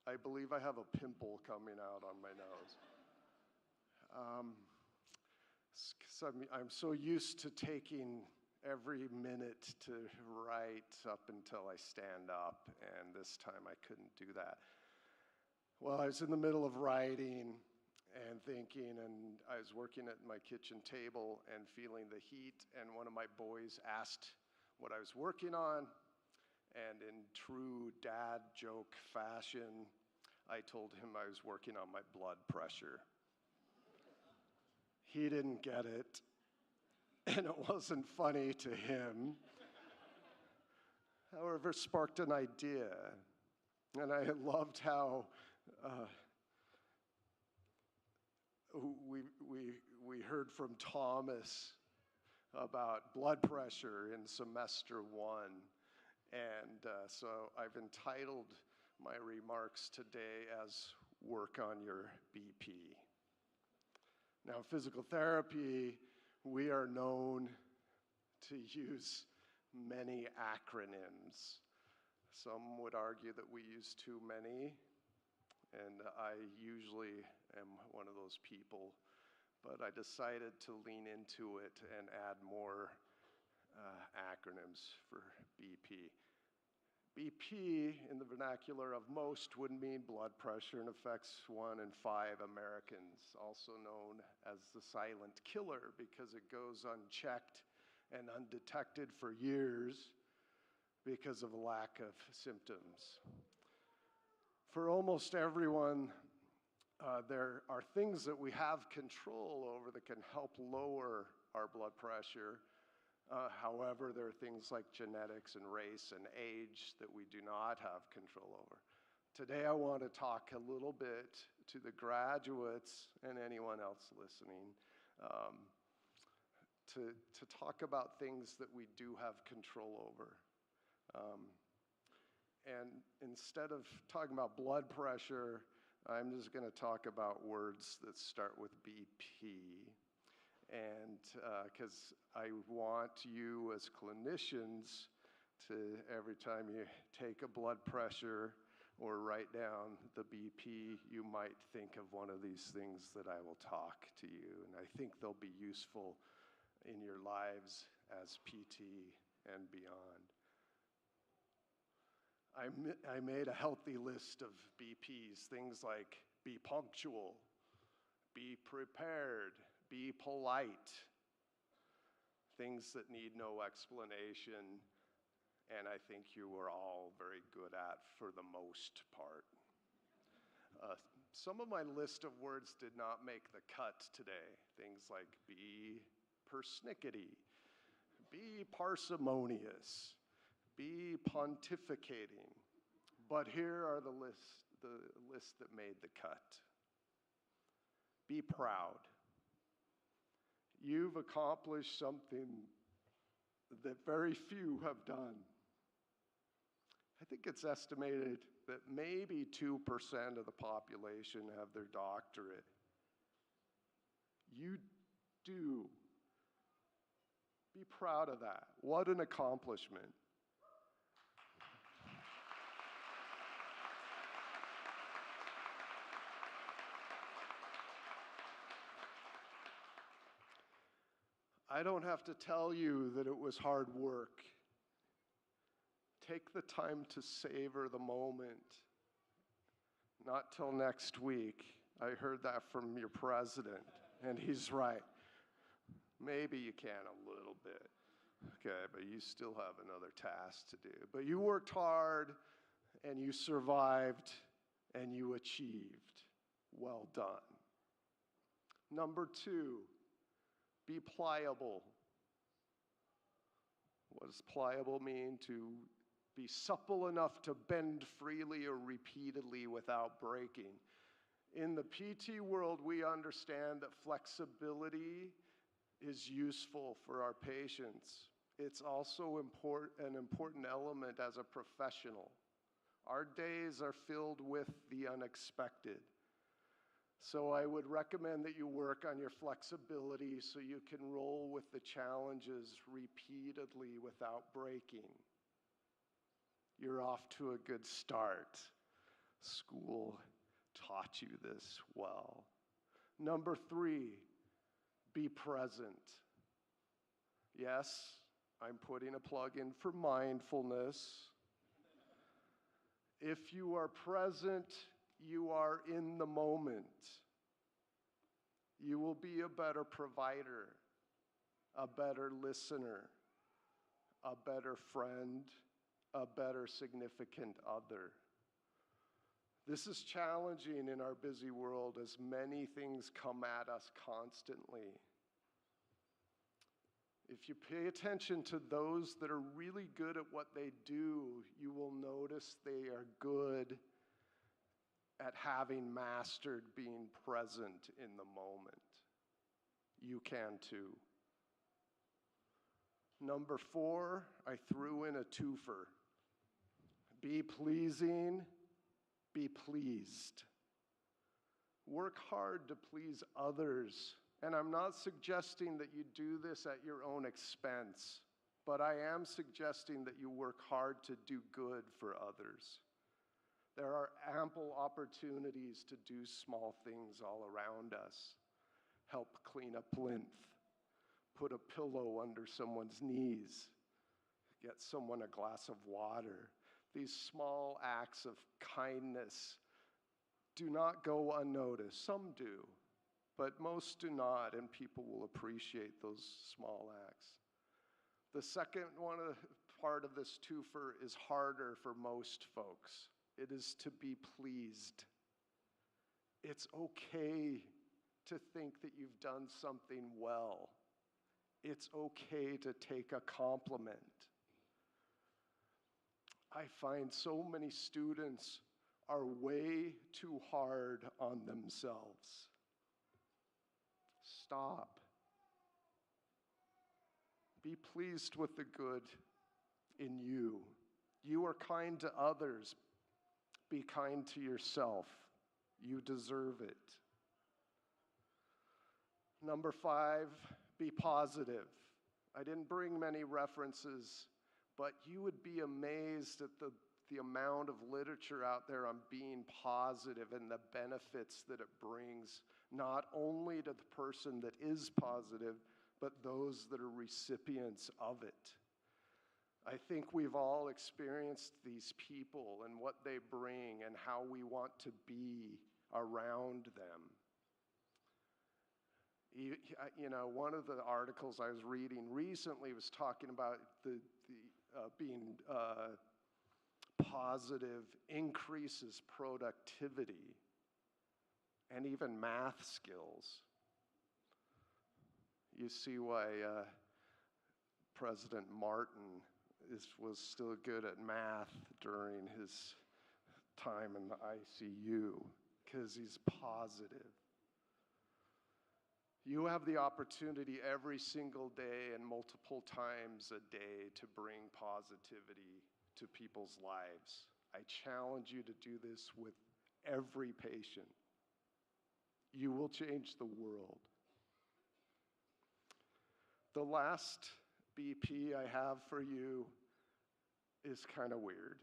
I believe I have a pimple coming out on my nose. 'Cause I'm so used to taking every minute to write up until I stand up, and this time I couldn't do that. Well, I was in the middle of writing and thinking, and I was working at my kitchen table and feeling the heat, and one of my boys asked what I was working on, and in true dad joke fashion, I told him I was working on my blood pressure. He didn't get it, and it wasn't funny to him. However, it sparked an idea, and I loved how we heard from Thomas about blood pressure in semester 1. And so I've entitled my remarks today as Work on Your BP. Now, physical therapy, we are known to use many acronyms. Some would argue that we use too many, and I usually am one of those people, but I decided to lean into it and add more acronyms for BP. BP, in the vernacular of most, would mean blood pressure and affects 1 in 5 Americans, also known as the silent killer because it goes unchecked and undetected for years because of a lack of symptoms. For almost everyone, there are things that we have control over that can help lower our blood pressure. However, there are things like genetics and race and age that we do not have control over. Today, I want to talk a little bit to the graduates and anyone else listening to talk about things that we do have control over. And instead of talking about blood pressure, I'm just going to talk about words that start with BP. And because I want you as clinicians to, every time you take a blood pressure or write down the BP, you might think of one of these things that I will talk to you. And I think they'll be useful in your lives as PT and beyond. I made a healthy list of BPs, things like be punctual, be prepared, be polite, things that need no explanation, and I think you are all very good at for the most part. Some of my list of words did not make the cut today. Things like be persnickety, be parsimonious, be pontificating. But here are the list that made the cut. Be proud. You've accomplished something that very few have done. I think it's estimated that maybe 2% of the population have their doctorate. You do. Be proud of that. What an accomplishment. I don't have to tell you that it was hard work. Take the time to savor the moment. Not till next week. I heard that from your president, and he's right. Maybe you can a little bit, okay, but you still have another task to do. But you worked hard, and you survived, and you achieved. Well done. Number 2, be pliable. What does pliable mean? To be supple enough to bend freely or repeatedly without breaking. In the PT world, we understand that flexibility is useful for our patients. It's also an important element as a professional. Our days are filled with the unexpected. So I would recommend that you work on your flexibility so you can roll with the challenges repeatedly without breaking. You're off to a good start. School taught you this well. Number 3, be present. Yes, I'm putting a plug in for mindfulness. If you are present, you are in the moment. You will be a better provider, a better listener, a better friend, a better significant other. This is challenging in our busy world as many things come at us constantly. If you pay attention to those that are really good at what they do, you will notice they are good at having mastered being present in the moment. You can too. Number 4, I threw in a twofer. Be pleasing, be pleased. Work hard to please others. And I'm not suggesting that you do this at your own expense, but I am suggesting that you work hard to do good for others. There are ample opportunities to do small things all around us. Help clean a plinth, put a pillow under someone's knees, get someone a glass of water. These small acts of kindness do not go unnoticed. Some do, but most do not, and people will appreciate those small acts. The second part of this twofer is harder for most folks. It is to be pleased. It's okay to think that you've done something well. It's okay to take a compliment. I find so many students are way too hard on themselves. Stop. Be pleased with the good in you. You are kind to others. Be kind to yourself. You deserve it. Number 5, be positive. I didn't bring many references, but you would be amazed at the amount of literature out there on being positive and the benefits that it brings, not only to the person that is positive, but those that are recipients of it. I think we've all experienced these people and what they bring and how we want to be around them. You know, one of the articles I was reading recently was talking about being positive increases productivity and even math skills. You see why President Martin was still good at math during his time in the ICU, because he's positive. You have the opportunity every single day and multiple times a day to bring positivity to people's lives. I challenge you to do this with every patient. You will change the world. The last BP I have for you is kind of weird,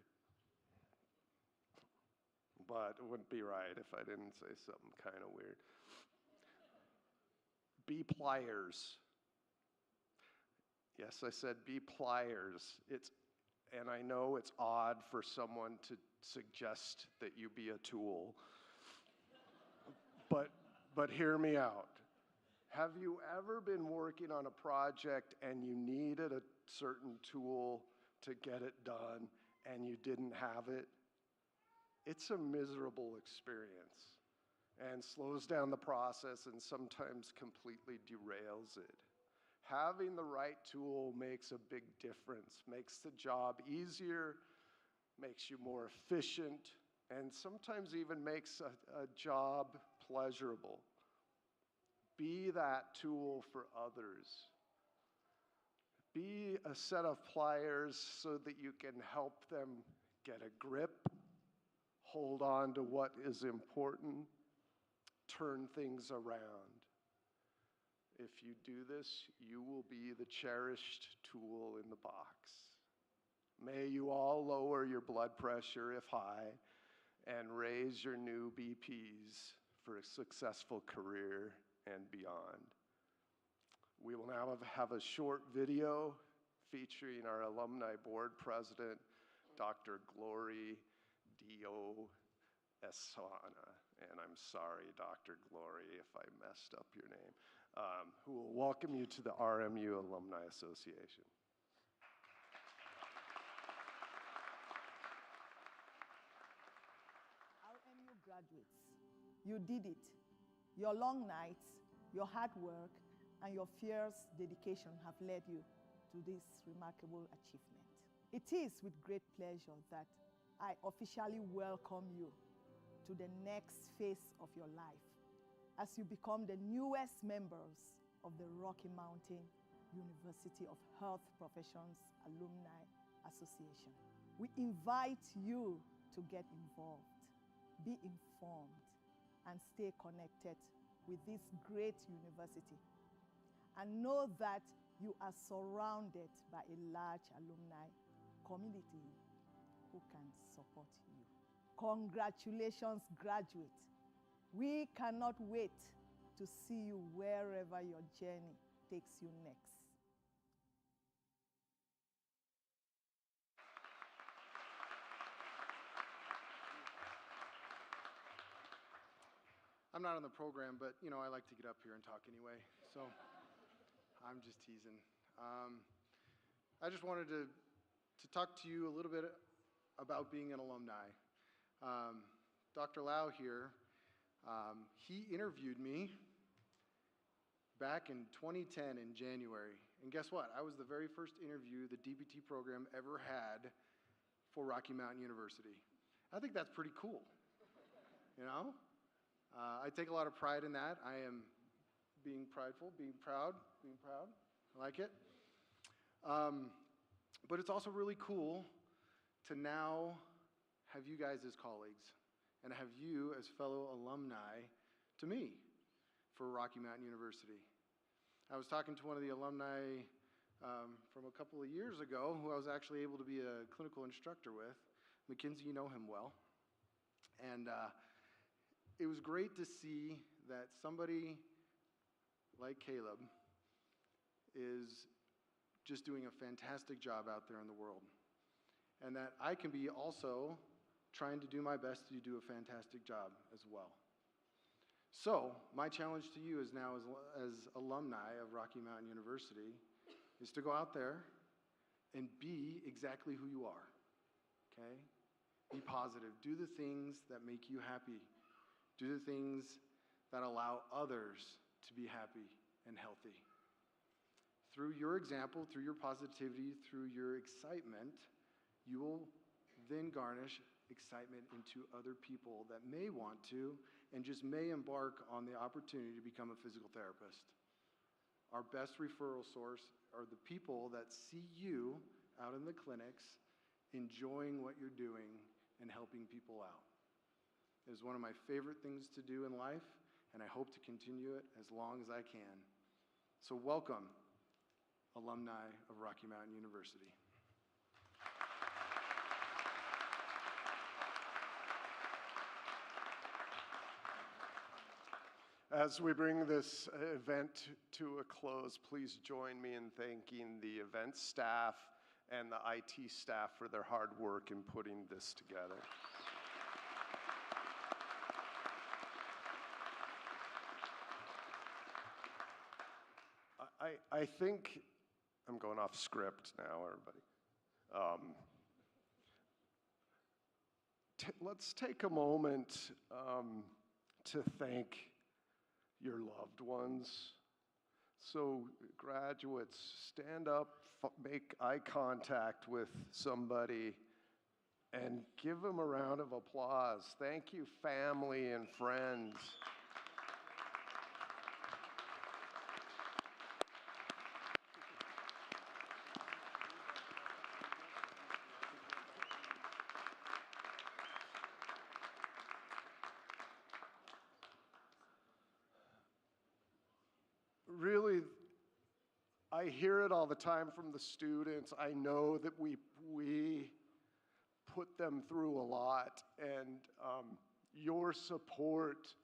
but it wouldn't be right if I didn't say something kind of weird. Be pliers. Yes, I said be pliers. And I know it's odd for someone to suggest that you be a tool, but hear me out. Have you ever been working on a project and you needed a certain tool to get it done and you didn't have it? It's a miserable experience and slows down the process and sometimes completely derails it. Having the right tool makes a big difference, makes the job easier, makes you more efficient, and sometimes even makes a job pleasurable. Be that tool for others. Be a set of pliers so that you can help them get a grip, hold on to what is important, turn things around. If you do this, you will be the cherished tool in the box. May you all lower your blood pressure if high and raise your new BPs for a successful career and beyond. We will now have a short video featuring our Alumni Board President, Dr. Glory Dio Esana. And I'm sorry, Dr. Glory, if I messed up your name, who will welcome you to the RMU Alumni Association. RMU graduates, you did it. Your long nights, your hard work, and your fierce dedication have led you to this remarkable achievement. It is with great pleasure that I officially welcome you to the next phase of your life as you become the newest members of the Rocky Mountain University of Health Professions Alumni Association. We invite you to get involved, be informed, and stay connected with this great university. And know that you are surrounded by a large alumni community who can support you. Congratulations, graduate. We cannot wait to see you wherever your journey takes you next. I'm not on the program, but you know, I like to get up here and talk anyway, so I'm just teasing. I just wanted to talk to you a little bit about being an alumni. Dr. Lau here, he interviewed me back in 2010 in January. And guess what? I was the very first interview the DPT program ever had for Rocky Mountain University. I think that's pretty cool, you know? I take a lot of pride in that. I am being prideful, being proud. I like it. But it's also really cool to now have you guys as colleagues and have you as fellow alumni to me for Rocky Mountain University. I was talking to one of the alumni from a couple of years ago who I was actually able to be a clinical instructor with. Mackenzie, you know him well. And it was great to see that somebody like Caleb is just doing a fantastic job out there in the world. And that I can be also trying to do my best to do a fantastic job as well. So, my challenge to you is now as alumni of Rocky Mountain University is to go out there and be exactly who you are, okay? Be positive. Do the things that make you happy. Do the things that allow others to be happy and healthy. Through your example, through your positivity, through your excitement, you will then garnish excitement into other people that may want to and just may embark on the opportunity to become a physical therapist. Our best referral source are the people that see you out in the clinics enjoying what you're doing and helping people out. It is one of my favorite things to do in life, and I hope to continue it as long as I can. So welcome, alumni of Rocky Mountain University. As we bring this event to a close, please join me in thanking the event staff and the IT staff for their hard work in putting this together. I think I'm going off script now, everybody. Let's take a moment to thank your loved ones. So graduates, stand up, make eye contact with somebody, and give them a round of applause. Thank you, family and friends. Really, I hear it all the time from the students. I know that we put them through a lot, and your support,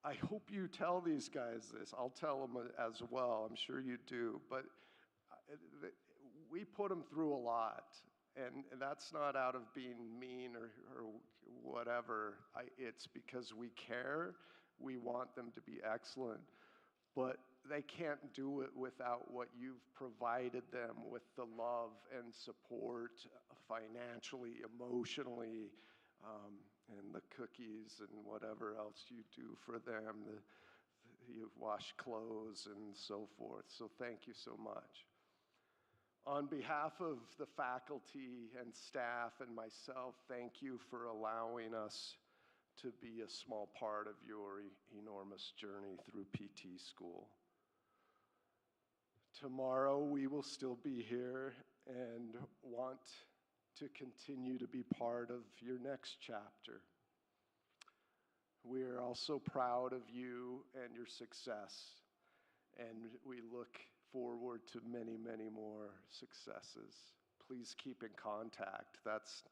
I hope you tell these guys this. I'll tell them as well. I'm sure you do. But we put them through a lot, and that's not out of being mean or whatever. It's because we care. We want them to be excellent. But they can't do it without what you've provided them with the love and support financially, emotionally, and the cookies and whatever else you do for them. You wash clothes and so forth. So thank you so much. On behalf of the faculty and staff and myself, thank you for allowing us to be a small part of your enormous journey through PT school. Tomorrow we will still be here and want to continue to be part of your next chapter. We are also proud of you and your success, and we look forward to many, many more successes. Please keep in contact. That's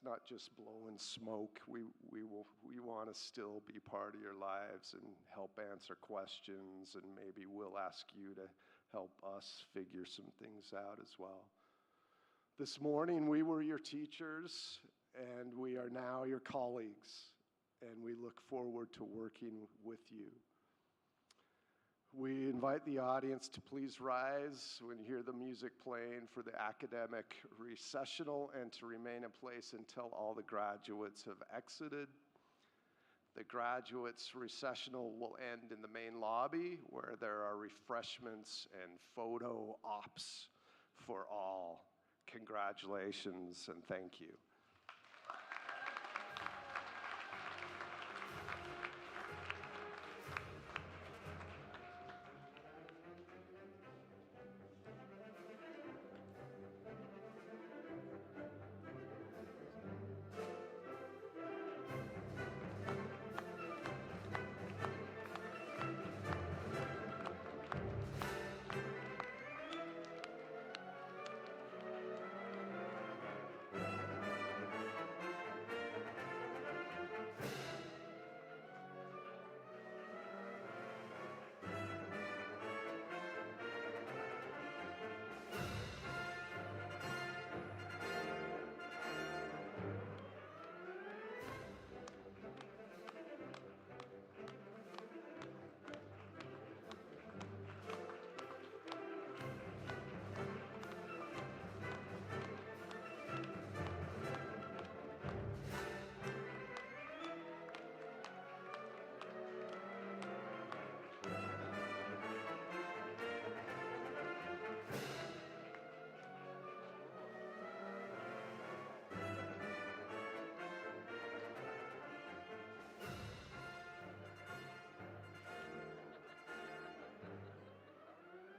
not just blowing smoke. We want to still be part of your lives and help answer questions, and maybe we'll ask you to help us figure some things out as well. This morning we were your teachers, and we are now your colleagues, and we look forward to working with you. We invite the audience to please rise when you hear the music playing for the academic recessional, and to remain in place until all the graduates have exited. The graduates recessional will end in the main lobby, where there are refreshments and photo ops for all. Congratulations and thank you.